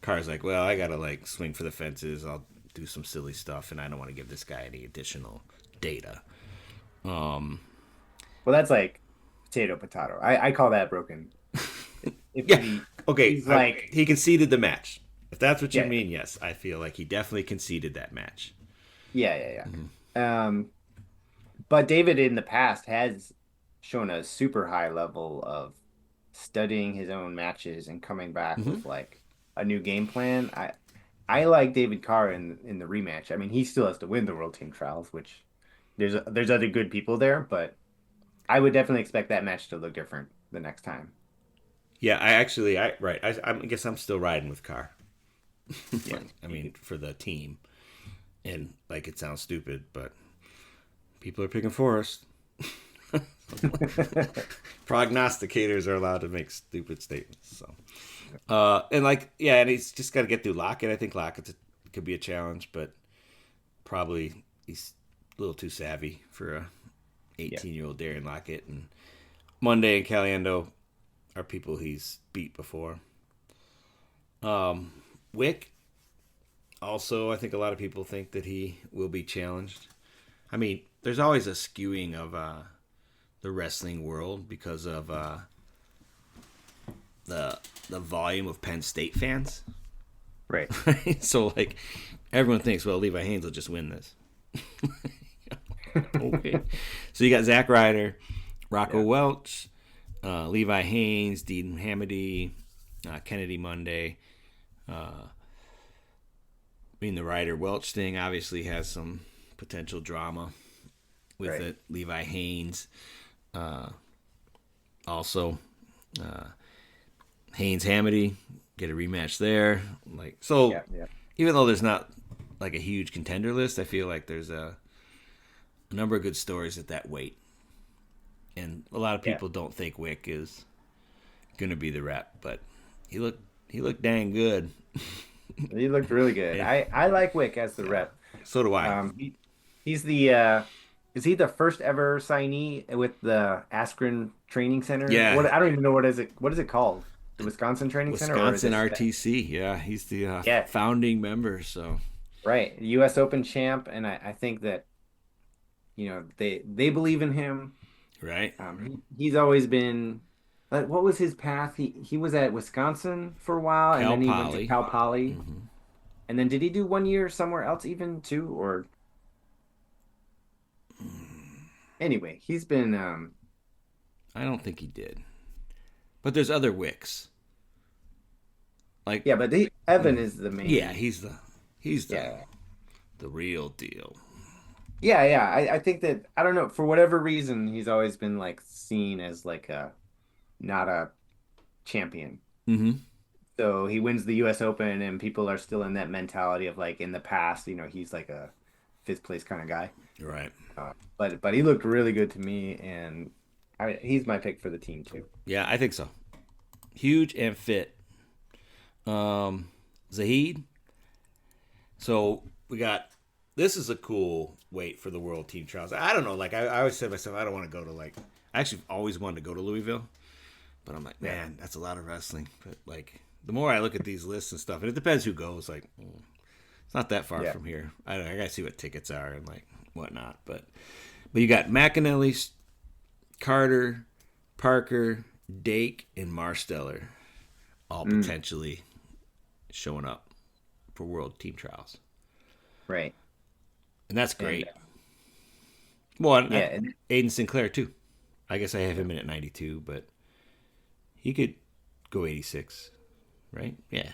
Carr's like, well, I gotta like swing for the fences. I'll do some silly stuff, and I don't want to give this guy any additional data. Well, that's like potato. I call that broken. If Yeah, okay. he's like, He conceded the match. If that's what you yeah, mean, yes, I feel like he definitely conceded that match. yeah. But David in the past has shown a super high level of studying his own matches and coming back Mm-hmm. with like a new game plan. I like David Carr in the rematch. I mean, he still has to win the World Team Trials, which there's other good people there, but I would definitely expect that match to look different the next time. Yeah, I actually, I right. I guess I'm still riding with Carr. Yeah, Like, I me mean, too. for the team, and like it sounds stupid, but people are picking Forrest. Prognosticators are allowed to make stupid statements. So, and like, yeah, and he's just got to get through Lockett. I think could be a challenge, but probably he's a little too savvy for a Yeah, 18-year-old Darren Lockett. And Monday and Caliendo are people he's beat before. Wick, also, I think a lot of people think that he will be challenged. I mean, there's always a skewing of the wrestling world because of the volume of Penn State fans. right. So like everyone thinks, well, Levi Haynes will just win this. Okay. So you got Zack Ryder, Rocco Yeah, Welch, Levi Haynes, Dean Hamady, Kennedy Monday. I mean, the Ryder Welch thing obviously has some potential drama with right. it. Levi Haynes, also Haynes Hamady, get a rematch there. Like so, Yeah, yeah, even though there's not like a huge contender list, I feel like there's a number of good stories at that weight, and a lot of yeah. people don't think Wick is gonna be the rep, but he looked dang good. He looked really good. And I like Wick as the yeah, rep. so do I. He's the is he the first ever signee with the Askren Training Center? Yeah, What I don't even know what is it called? The Wisconsin Training Center, or is Wisconsin it RTC. Yeah, he's the yeah, founding member. So right. US Open champ, and I think that, they believe in him. right, He's always been what was his path? He was at Wisconsin for a while, and Cal then he went to Poly. Cal Poly. Hmm. And then did he do 1 year somewhere else even too? Or anyway, he's been I don't think he did, but there's other Wicks. Like, yeah, but Evan is the yeah, main. he's Yeah. the real deal. Yeah. I think that I don't know, for whatever reason, he's always been like seen as like a not a champion. Mm-hmm. So he wins the US Open and people are still in that mentality of like in the past, he's like a fifth place kind of guy. Right. But he looked really good to me, and he's my pick for the team too. Yeah, I think so. Huge and fit. Zahid. So we got. This is a cool weight for the World Team Trials. I don't know. Like I always said to myself, I don't want to go to like. I actually always wanted to go to Louisville, but I'm like, Yeah. man, that's a lot of wrestling. But like, the more I look at these lists and stuff, and it depends who goes. Like, it's not that far Yeah. from here. I gotta see what tickets are and like whatnot. But you got McAnally, Carter, Parker, Dake, and Marsteller all Mm, potentially showing up for World Team Trials, right. and that's And great. Well, yeah, and Aiden Sinclair too. I guess I have him in at 92, but he could go 86, right? Yeah.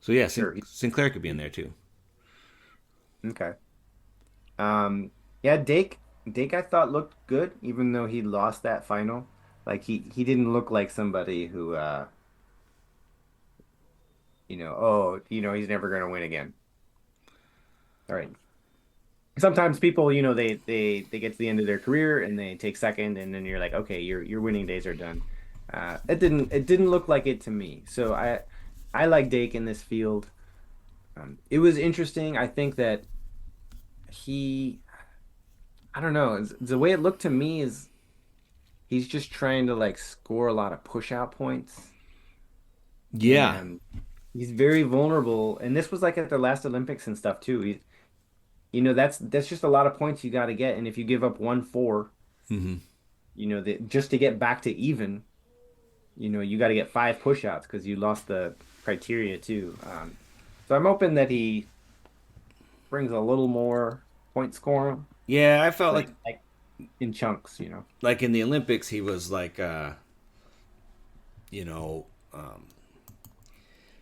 So yeah, sure. Sinclair could be in there too. Okay. Yeah, Dake I thought looked good, even though he lost that final. Like he didn't look like somebody who he's never gonna win again. All right. Sometimes people, they get to the end of their career and they take second, and then you're like, okay, your winning days are done. It didn't look like it to me. So I like Dake in this field. It was interesting. I think that he, I don't know, the way it looked to me is he's just trying to like score a lot of push out points, Yeah. and he's very vulnerable. And this was like at the last Olympics and stuff too. That's just a lot of points you got to get, and if you give up 1-4, Hmm. just to get back to even, you got to get 5 push-outs because you lost the criteria too. So I'm hoping that he brings a little more point scoring, Yeah, I felt like in chunks. like in the Olympics he was like you know, um,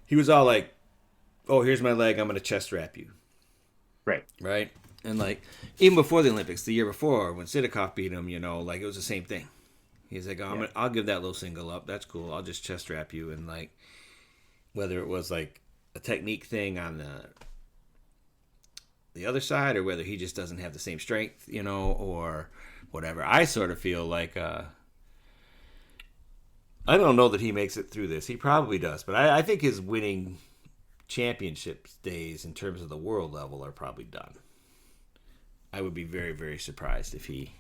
he was all like, "Oh, here's my leg. I'm gonna chest wrap you." Right. Right? And like even before the Olympics, the year before when Sidakov beat him, like it was the same thing. He's like, oh, Yeah. I'll give that little single up. That's cool. I'll just chest wrap you. And like whether it was like a technique thing on the other side or whether he just doesn't have the same strength, or whatever. I sort of feel like I don't know that he makes it through this. He probably does, but I think his winning championships days in terms of the world level are probably done. I would be very, very surprised if he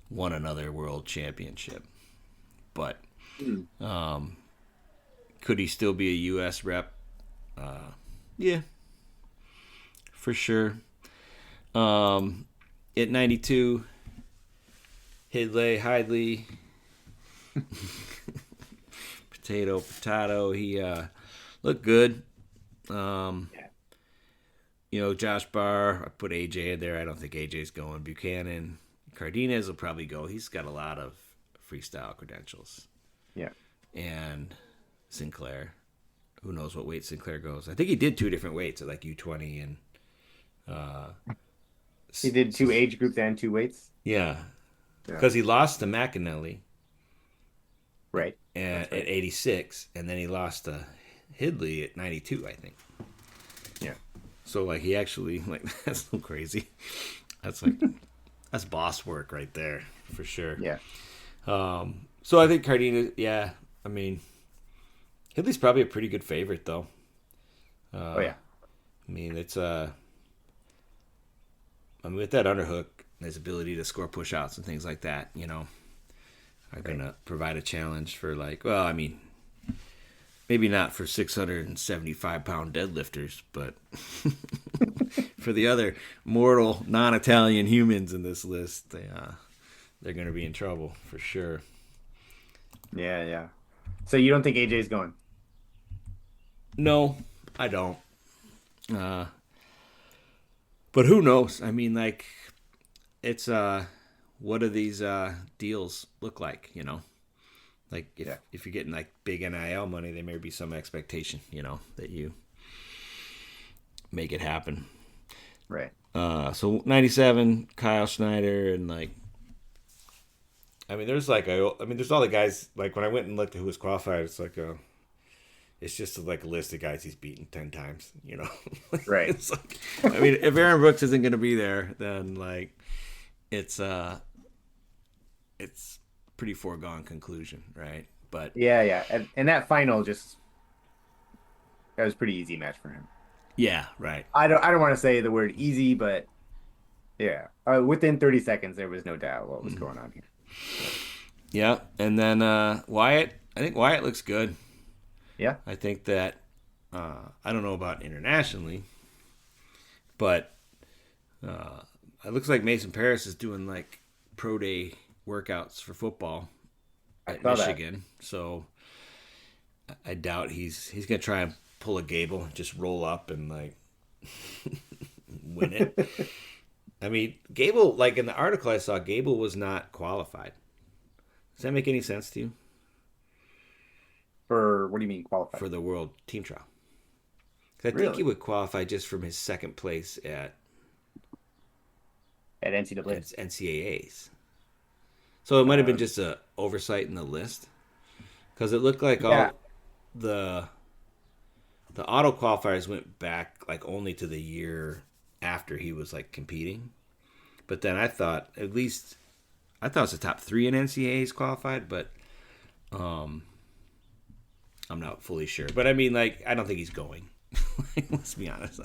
won another world championship. But Hmm. could he still be a U.S. rep? Yeah, for sure. At 92, Hidley, potato. He looked good. Um, Yeah. Josh Barr. I put AJ in there. I don't think AJ's going. Buchanan, Cardenas will probably go. He's got a lot of freestyle credentials. Yeah. And Sinclair. Who knows what weight Sinclair goes? I think he did 2 different weights at like U20 and uh, He did 2 age groups and 2 weights. yeah, Yeah. because he lost to McAnally Right. at That's right. 86, and then he lost to Hidley at 92, I think. Yeah. So like he actually like that's so crazy. That's like that's boss work right there for sure. Yeah. So I think Cardenas, yeah. I mean, Hidley's probably a pretty good favorite though. Oh yeah. I mean, with that underhook, his ability to score push outs and things like that, are Right. gonna provide a challenge for like, well, I mean, maybe not for 675-pound deadlifters, but for the other mortal non-Italian humans in this list, they're gonna be in trouble for sure. Yeah. Yeah. So you don't think AJ's going? No, I don't. Uh, but who knows? I mean, like, it's what do these deals look like? Like if Yeah. if you're getting like big NIL money, there may be some expectation, that you make it happen. Right. So 97, Kyle Schneider, and like, I mean, there's all the guys. Like when I went and looked at who was qualified, it's just like a list of guys he's beaten 10 times. Right. It's like, I mean, if Aaron Brooks isn't going to be there, then like, it's it's pretty foregone conclusion, right? But Yeah. Yeah. And that final that was a pretty easy match for him. yeah, right. I don't want to say the word easy, but yeah. Within 30 seconds, there was no doubt what was Mm-hmm. going on here. Yeah, and then Wyatt. I think Wyatt looks good. Yeah. I think that I don't know about internationally, but it looks like Mason Paris is doing like pro day workouts for football I at saw that. Michigan. So I doubt he's gonna try and pull a Gable, just roll up and like win it. I mean, Gable, like in the article I saw, Gable was not qualified. Does that make any sense to you For what do you mean qualified? for the world team trial? 'Cause I think he Really? would qualify just from his second place At NCAA. at NCAAs. So it might have been Um, just a oversight in the list because it looked like yeah. all the auto qualifiers went back like only to the year after he was like competing. But then I thought at least I thought it was the top 3 in NCAAs qualified, but um, I'm not fully sure. But I mean, like, I don't think he's going. Let's be honest.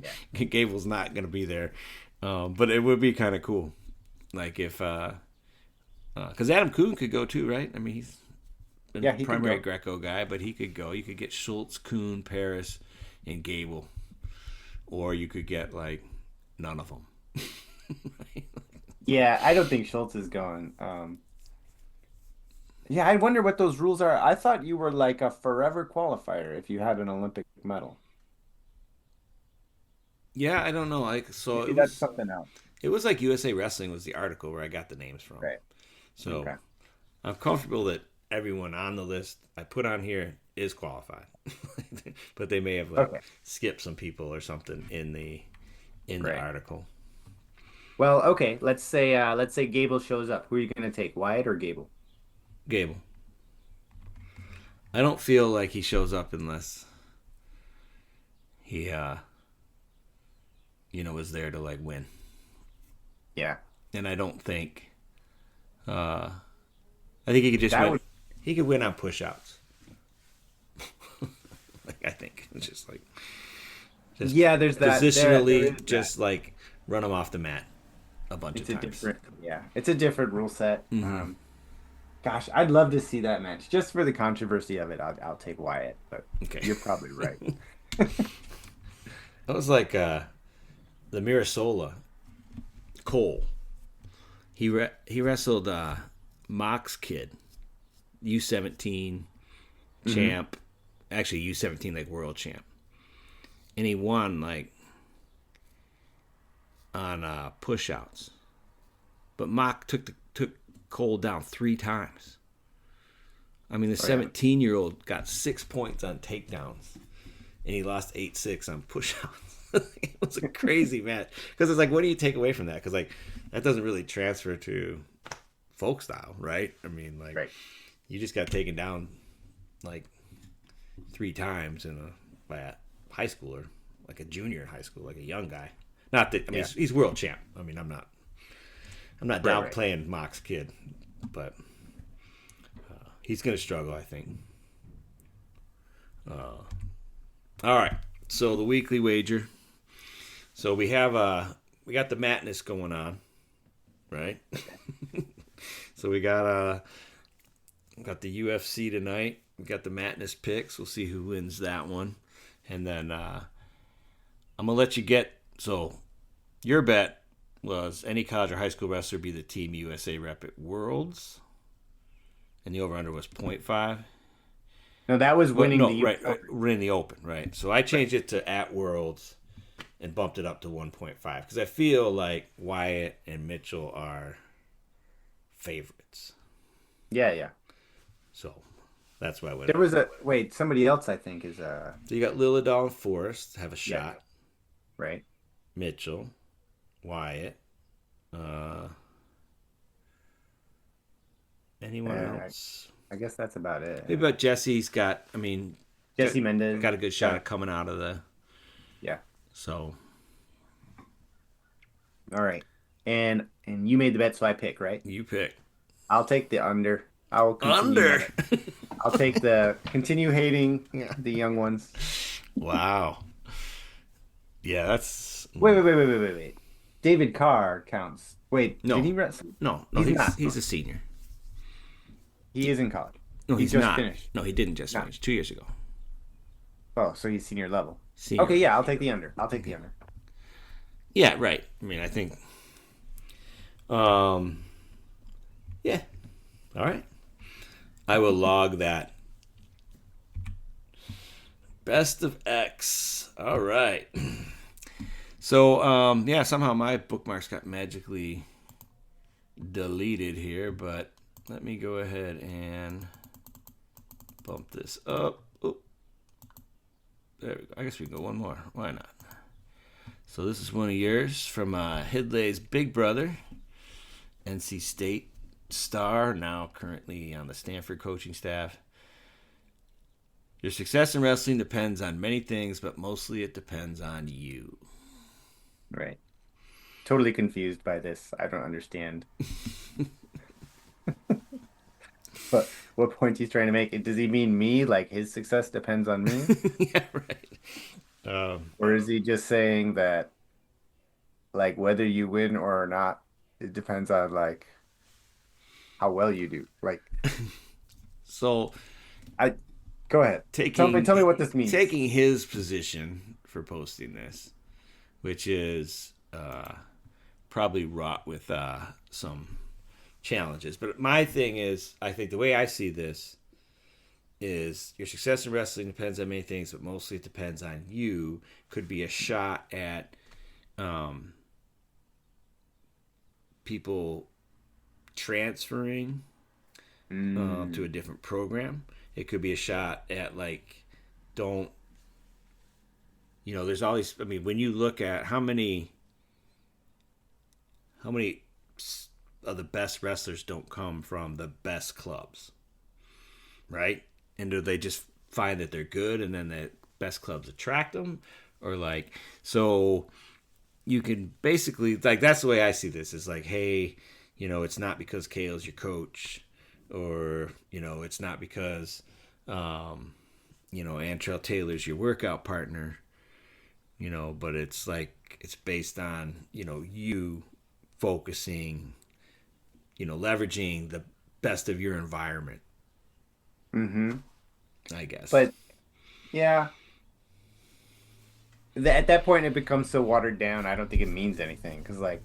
Yeah. Like, Gable's not going to be there. But it would be kind of cool. Like, if, because Adam Kuhn could go too, right? I mean, he's been Yeah, he could primary go. Greco guy, but he could go. You could get Schultz, Kuhn, Paris, and Gable. Or you could get, like, none of them. Yeah, I don't think Schultz is going. Yeah, I wonder what those rules are. I thought you were like a forever qualifier if you had an Olympic medal. Yeah, I don't know. Like, so Maybe that's something else. it was like USA Wrestling was the article where I got the names from. Right. So Okay. I'm comfortable that everyone on the list I put on here is qualified, but they may have like Okay. skipped some people or something in the Right. article. Well, okay. Let's say Gable shows up. Who are you gonna take, Wyatt or Gable? Gable. I don't feel like he shows up unless he is there to like win. Yeah. And I don't think I think he could just That win. would He could win on push outs. Like, I think it's just Yeah, there's that there is positionally that. just like run him off the mat a bunch of It's a times. different yeah, it's a different rule set. Mm-hmm. Gosh, I'd love to see that match. Just for the controversy of it, I'll take Wyatt, but Okay. you're probably right. That was like the Mirasola Cole. He wrestled Mox Kid, U17 Mhm. champ, actually U17 like world champ, and he won like on push outs. But Mock took Cole down 3 times. I mean, the Oh yeah. 17-year-old got 6 points on takedowns, and he lost 8-6 on push-outs. It was a crazy match because it's like, what do you take away from that? Because like that doesn't really transfer to folk style, right? I mean, like Right. you just got taken down like 3 times by a high schooler, like a junior in high school, like a young guy. Not that I mean Yeah. he's world champ. I mean I'm not Right, right. downplaying Mox Kid, but he's gonna struggle, I think. All right, so the weekly wager. So we got the madness going on, right? So we got the UFC tonight. We got the madness picks. We'll see who wins that one, and then I'm gonna let you get. So your bet was any college or high school wrestler be the Team USA rep at Worlds, and the over under was .5. No, that was Well, winning the no, U.S. right, Open. we're in the open, right? So I Right. changed it to at Worlds and bumped it up to 1.5 because I feel like Wyatt and Mitchell are favorites. Yeah, yeah. So that's why I went There up. was a wait, somebody else I think is So you got Lilladall and Forrest have a yeah, shot. right. Mitchell, Wyatt, uh, anyone Uh, else? I guess that's about it. Maybe about Jesse's got. I mean, got, Jesse Mendez. got a good shot Yeah. at coming out of the. Yeah. So All right. And you made the bet, so I pick, right? you pick I'll take the under. I will continue under. my I'll take the continue hating Yeah. the young ones. Wow. Yeah, that's Wait. David Carr counts. Wait, no, did he wrestle? no. He's He's not. he's a senior. He is in college. No, He he's just not. finished. No, he didn't just No. finish 2 years ago. Oh, so he's senior level. Senior. Okay, yeah, I'll take the under. I'll take the under. Yeah, right. I mean, I think. Um. Yeah. All right. I will log that. Best of X. All right. So, yeah, somehow my bookmarks got magically deleted here, but let me go ahead and bump this up. Oh, there we go. I guess we can go one more. Why not? So this is one of yours from Hidley's big brother, NC State star, now currently on the Stanford coaching staff. Your success in wrestling depends on many things, but mostly it depends on you. Right. Totally confused by this. I don't understand. But what point he's trying to make? Does he mean me? Like his success depends on me? Yeah, right. Or is he just saying that like whether you win or not, it depends on like how well you do? Like So I go ahead. Tell me taking what this means. taking his position for posting this, which is probably wrought with some challenges. But my thing is, I think the way I see this is your success in wrestling depends on many things, but mostly it depends on you. Could be a shot at um, people transferring to a Mm, different program. It could be a shot at like, don't, there's always, I mean, when you look at how many of the best wrestlers don't come from the best clubs, right? And do they just find that they're good and then the best clubs attract them? Or like, so you can basically, like, that's the way I see this is like, hey, it's not because Kale's your coach, or, it's not because, Antrell Taylor's your workout partner, but it's like, it's based on, you focusing, leveraging the best of your environment, mm-hmm. I guess. But yeah, at that point it becomes so watered down. I don't think it means anything because like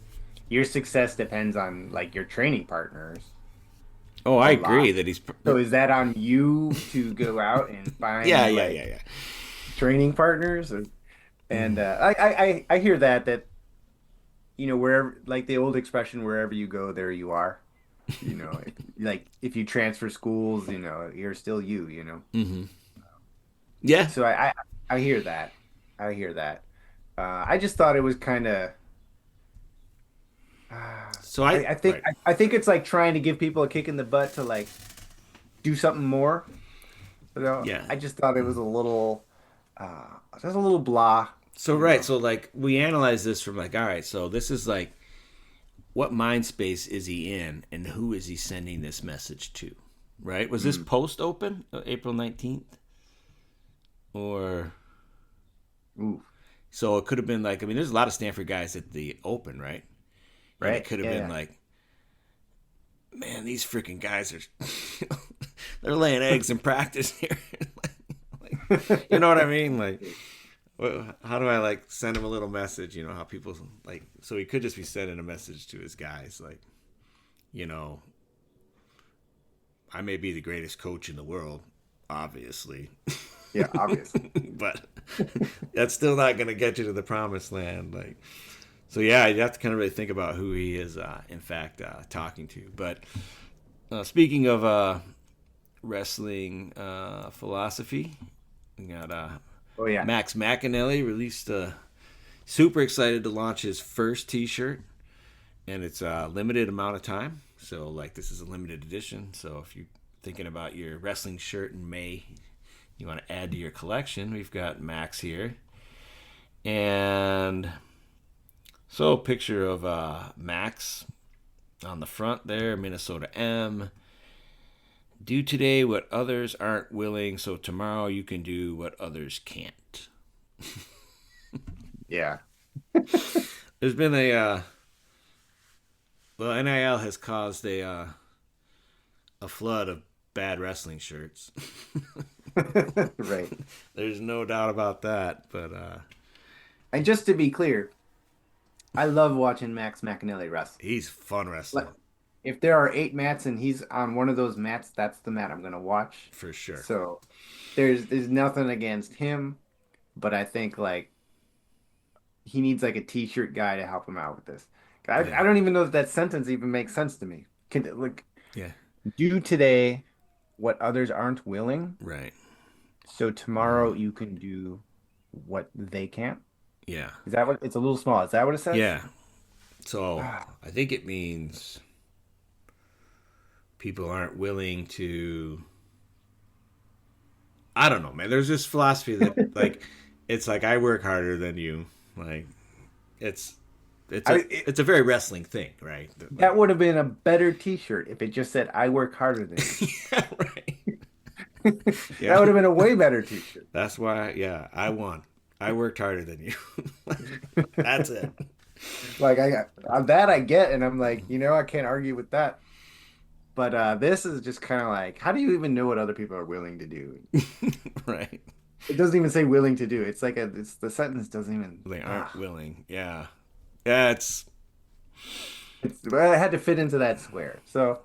your success depends on like your training partners Oh, I a lot. agree that he's. So is that on you to go out and Yeah, find yeah, like yeah, yeah. training partners? And Mm. I hear that wherever like the old expression wherever you go there you are. If you transfer schools, you're still you. Mm-hmm. Yeah. So I hear that. I hear that. I just thought it was kind of So I right. I think it's like trying to give people a kick in the butt to like do something more. Yeah. I just thought it was a little just a little blah, So you right. know. So like we analyze this from like, all right. So this is like, what mind space is he in, and who is he sending this message to? Right. Was this Mm, post open April 19th, or ooh, so it could have been like, I mean, there's a lot of Stanford guys at the open, right? And it right? could have Yeah, been yeah. like, man, these freaking guys are they're laying eggs in practice here. like, you know what I mean? Like, how do I like send him a little message? How people like. So he could just be sending a message to his guys, like, you know, I may be the greatest coach in the world, obviously, Yeah, obviously. but that's still not going to get you to the promised land. Like, so yeah, you have to kind of really think about who he is, in fact, talking to. But speaking of wrestling philosophy, we got Oh yeah. Max McAnally released super excited to launch his first T-shirt, and it's a limited amount of time. So like this is a limited edition. So if you're thinking about your wrestling shirt in May, you want to add to your collection, we've got Max here, and so a picture of Max on the front there, Minnesota M. Do today what others aren't willing, so tomorrow you can do what others can't. Yeah. There's been well, NIL has caused a flood of bad wrestling shirts. Right. There's no doubt about that. But And just to be clear, I love watching Max McAnally wrestle. he's fun Like, wrestling if there are 8 mats and he's on one of those mats, that's the mat I'm gonna watch. for sure. So there's nothing against him, but I think like he needs like a t-shirt guy to help him out with this. I Yeah, don't even know if that sentence even makes sense to me. Can like yeah, do today what others aren't willing, right. so tomorrow you can do what they can't. Yeah, Is that what it's a little small? Is that what it says? yeah. So I think it means people aren't willing to. I don't know, man. There's this philosophy that like it's like I work harder than you, like, it's a I it's a very wrestling thing, right? That would have been a better T-shirt if it just said "I work harder than you." Yeah, right. That Yeah, would have been a way better T-shirt. that's why. Yeah, I won. I worked harder than you. That's it. Like that I get, and I'm like, I can't argue with that. But this is just kind of like, how do you even know what other people are willing to do? Right. It doesn't even say willing to do. It's the sentence doesn't even. They aren't willing. Yeah. Yeah. Well, it had to fit into that square. So,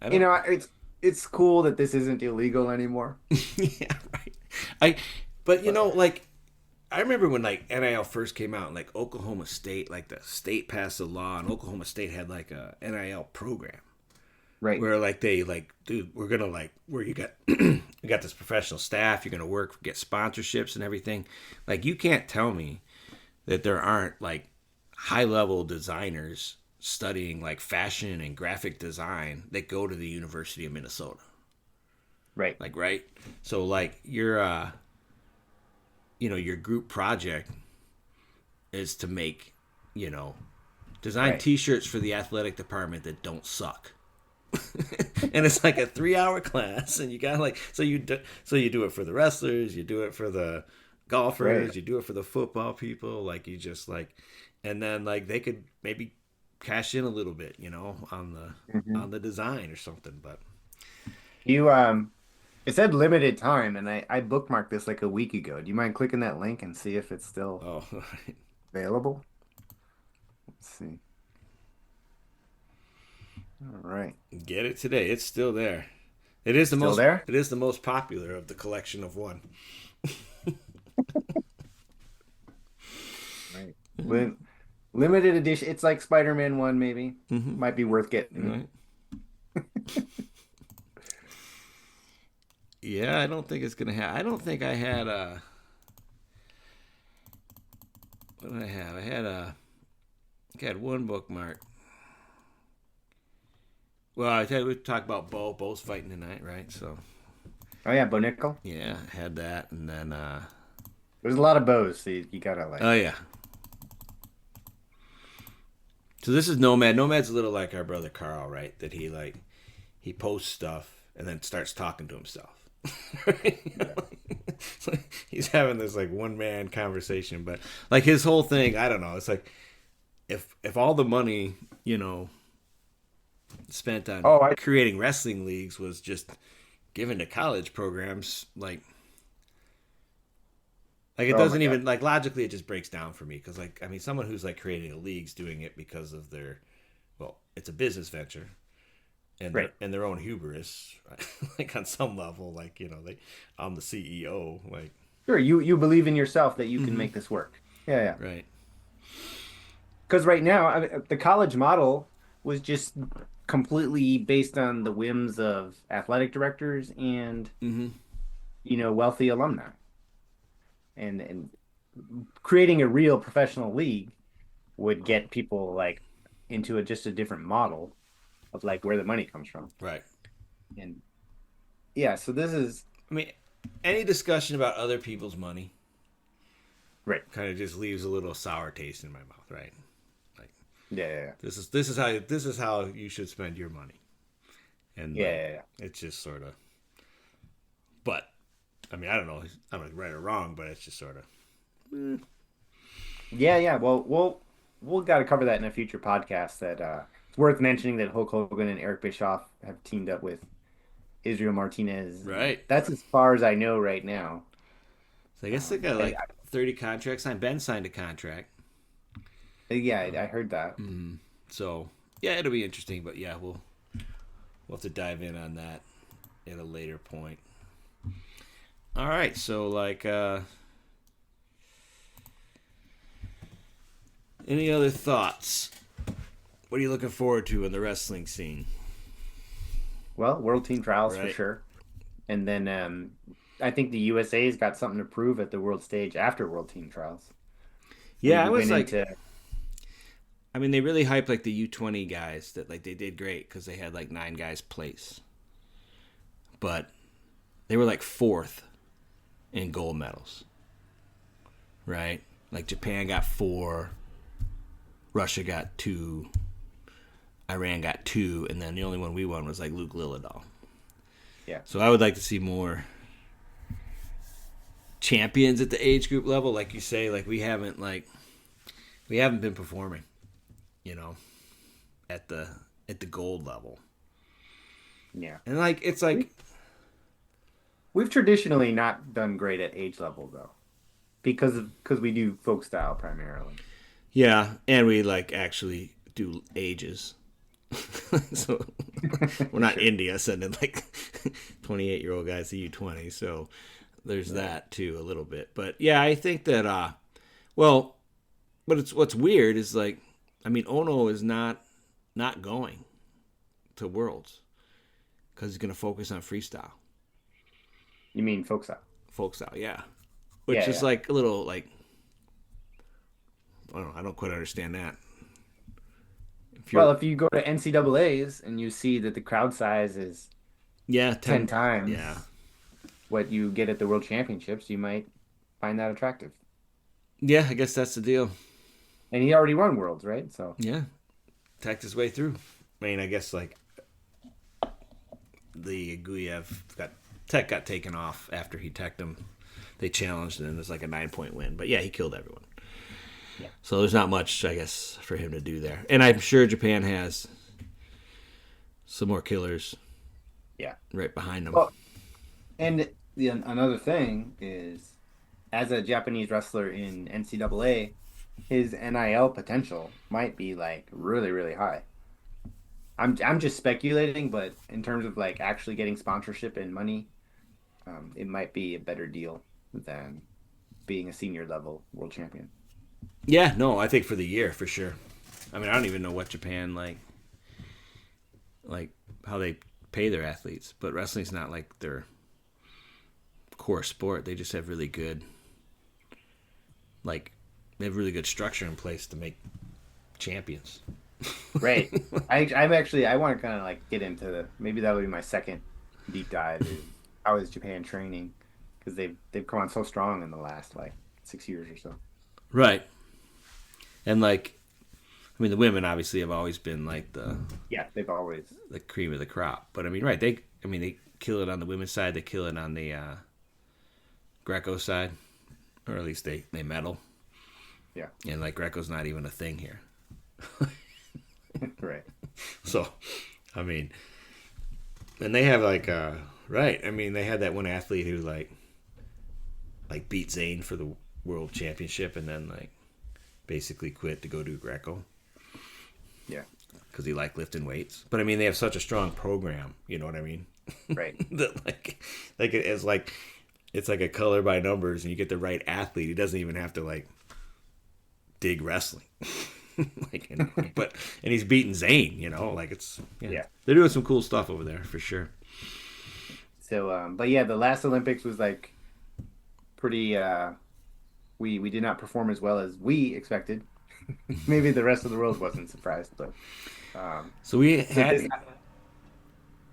I don't. it's cool that this isn't illegal anymore. Yeah. Right. I. But like I remember when like NIL first came out, and like Oklahoma State, like the state passed a law, and Oklahoma State had like a NIL program Right. where like they like, dude, we're gonna like where you got you got this professional staff, you're gonna work, get sponsorships and everything. Like you can't tell me that there aren't like high level designers studying like fashion and graphic design that go to the University of Minnesota. Right. Like right, so like your group project is to make, design Right. T-shirts for the athletic department that don't suck. And it's like a 3-hour class, and you got like so you do it for the wrestlers, you do it for the Right. golfers, you do it for the football people, like you just like, and then like they could maybe cash in a little bit, Mhm. on the design or something. But You It said limited time, and I bookmarked this like a week ago. Do you mind clicking that link and see if it's still oh, available? Let's see. All right. get it today. It's still there. It is the Still most. there? It is the most popular of the collection of one. Right. Limited edition. It's like Spider-Man 1, maybe. Mm-hmm. Might be worth getting. Right. Yeah, I don't think it's gonna have. I don't think I had a. What did I have? I had one bookmark. Well, I tell you, we talked about Bo. Bo's fighting tonight, right? So Oh yeah, Bo Nickel. yeah, I had that, and then There's a lot of bows, so you gotta like. oh yeah. So this is Nomad. Nomad's a little like our brother Carl, right? That he posts stuff and then starts talking to himself. Yeah. It's like he's having this like one man conversation, but like his whole thing, I don't know. It's like if all the money spent on Oh, I creating wrestling leagues was just given to college programs, like it oh my doesn't God. even like logically it just breaks down for me because like I mean someone who's like creating a league's doing it because of their it's a business venture and Right. their own hubris, right? Like on some level, like I'm the CEO, like Sure, you believe in yourself that you can mm-hmm. make this work. Yeah, yeah. Right. Because right now, the college model was just completely based on the whims of athletic directors and, Mm-hmm. wealthy alumni. And creating a real professional league would get people like into just a different model of like where the money comes from. Right. And yeah, so this is I mean, any discussion about other people's money right. kind of just leaves a little sour taste in my mouth, right? Like Yeah, yeah, this is how you should spend your money, and yeah, yeah, yeah. it's just sort of. But I mean, I don't know. I'm not right or wrong, but it's just sort of. Yeah, yeah. Well, we'll got to cover that in a future podcast. That it's worth mentioning that Hulk Hogan and Eric Bischoff have teamed up with Israel Martinez. Right. That's as far as I know right now. So I guess they got And like 30 contracts signed. Ben signed a contract. yeah, I heard that. So yeah, it'll be interesting. But yeah, we'll have to dive in on that at a later point. All right. So like, any other thoughts? What are you looking forward to in the wrestling scene? Well, World Team Trials for Right. sure. And then I think the USA's got something to prove at the world stage after World Team Trials. Yeah, I We was went like, into I mean, they really hyped like the U20 guys that like they did great because they had like 9 guys place, but they were like 4th in gold medals, right? Like Japan got 4, Russia got 2, Iran got 2, and then the only one we won was like Luke Lilladall. Yeah. So I would like to see more champions at the age group level, like you say. Like we haven't been performing, you know, at the gold level. Yeah. And like it's like We've traditionally not done great at age level though, because we do folk style primarily. yeah, and we like actually do ages. So we're not Sure. India sending like 28-year-old guys to U20. So there's Right. that too a little bit. But yeah, I think that well, but it's what's weird is like I mean Ono is not going to Worlds because he's going to focus on freestyle, You mean folk style? folk style, yeah. Which Yeah, is yeah. like a little like I don't quite understand that. If Well, you're if you go to NCAA's and you see that the crowd size is yeah 10 10 yeah times what you get at the World Championships, you might find that attractive. yeah I guess that's the deal. And he already won Worlds, right? So, Yeah, tacked his way through. I mean, I guess like the Guyev got taken off after he teched him. They challenged and it was like a 9-point win. But yeah, he killed everyone. yeah. So there's not much, I guess, for him to do there. And I'm sure Japan has some more killers Yeah. right behind them. Well, and another thing is, as a Japanese wrestler in NCAA, his NIL potential might be like really, really high. I'm just speculating, but in terms of like actually getting sponsorship and money, it might be a better deal than being a senior level world champion. Yeah, no, I think for the year for sure. I mean, I don't even know what Japan like how they pay their athletes, but wrestling's not like their core sport. They just have really good like they have really good structure in place to make champions. Right. I want to kind of like get into maybe that'll be my second deep dive. Is how is Japan training? Because they've come on so strong in the last like 6 years or so. Right. And like I mean the women obviously have always been like Yeah, they've always. the cream of the crop. But I mean right, they kill it on the women's side, they kill it on the Greco side. Or at least they medal. Yeah. And like Greco's not even a thing here. Right. So I mean and they have like right. I mean they had that one athlete who like beat Zane for the world championship and then like basically quit to go do Greco Yeah. because he liked lifting weights. But I mean, they have such a strong program. You know what I mean? Right. That it's like a color by numbers, and you get the right athlete. He doesn't even have to like dig wrestling. And he's beating Zane. You know, like it's Yeah. they're doing some cool stuff over there for sure. So, but yeah, the last Olympics was like pretty. We did not perform as well as we expected. Maybe the rest of the world wasn't surprised, but So we so had this.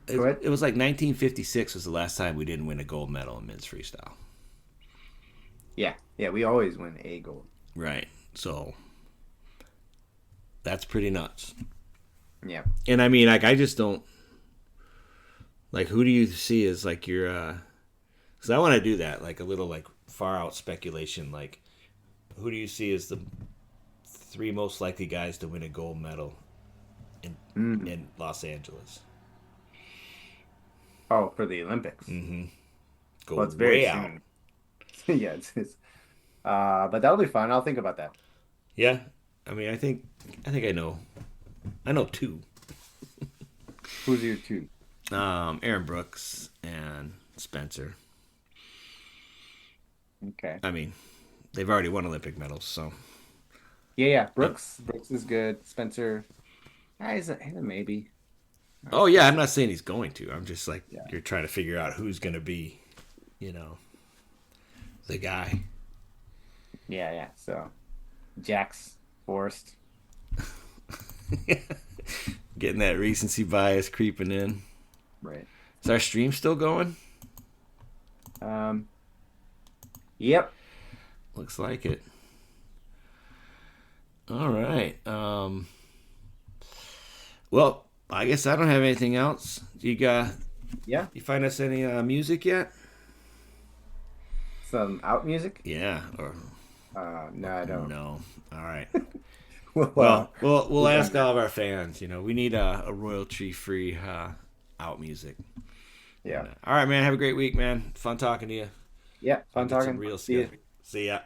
Go ahead. it was like 1956 was the last time we didn't win a gold medal in men's freestyle. Yeah, yeah, we always win a gold. Right. So that's pretty nuts. Yeah, And I mean, like, I just don't like. Who do you see as like your? Because I want to do that, like a little like far out speculation. Like, who do you see as the 3 most likely guys to win a gold medal in Los Angeles? Oh, for the Olympics. Go Well, it's very way out. soon. Yeah, but that'll be fun. I'll think about that. Yeah, I mean, I think I know. I know 2. Who's your two? Aaron Brooks and Spencer. Okay. I mean, they've already won Olympic medals, so. Yeah, yeah. Brooks is good. Spencer, he's a maybe. Oh yeah, I'm not saying he's going to. I'm just like Yeah. you're trying to figure out who's going to be, you know, the guy. Yeah, yeah. So, Jax, Forrest. Getting that recency bias creeping in. Right. Is our stream still going? Um. Yep. Looks like it. All right. Well, I guess I don't have anything else. Yeah, You find us any music yet? some out music. Yeah. Or No, I don't. no. All right. Well, Well, we'll we've done ask that. all of our fans. We need a royalty free out music. Yeah, All right, man. Have a great week, man. Fun talking to you. yeah. I'll Fun get some talking. real See skill. you. See ya.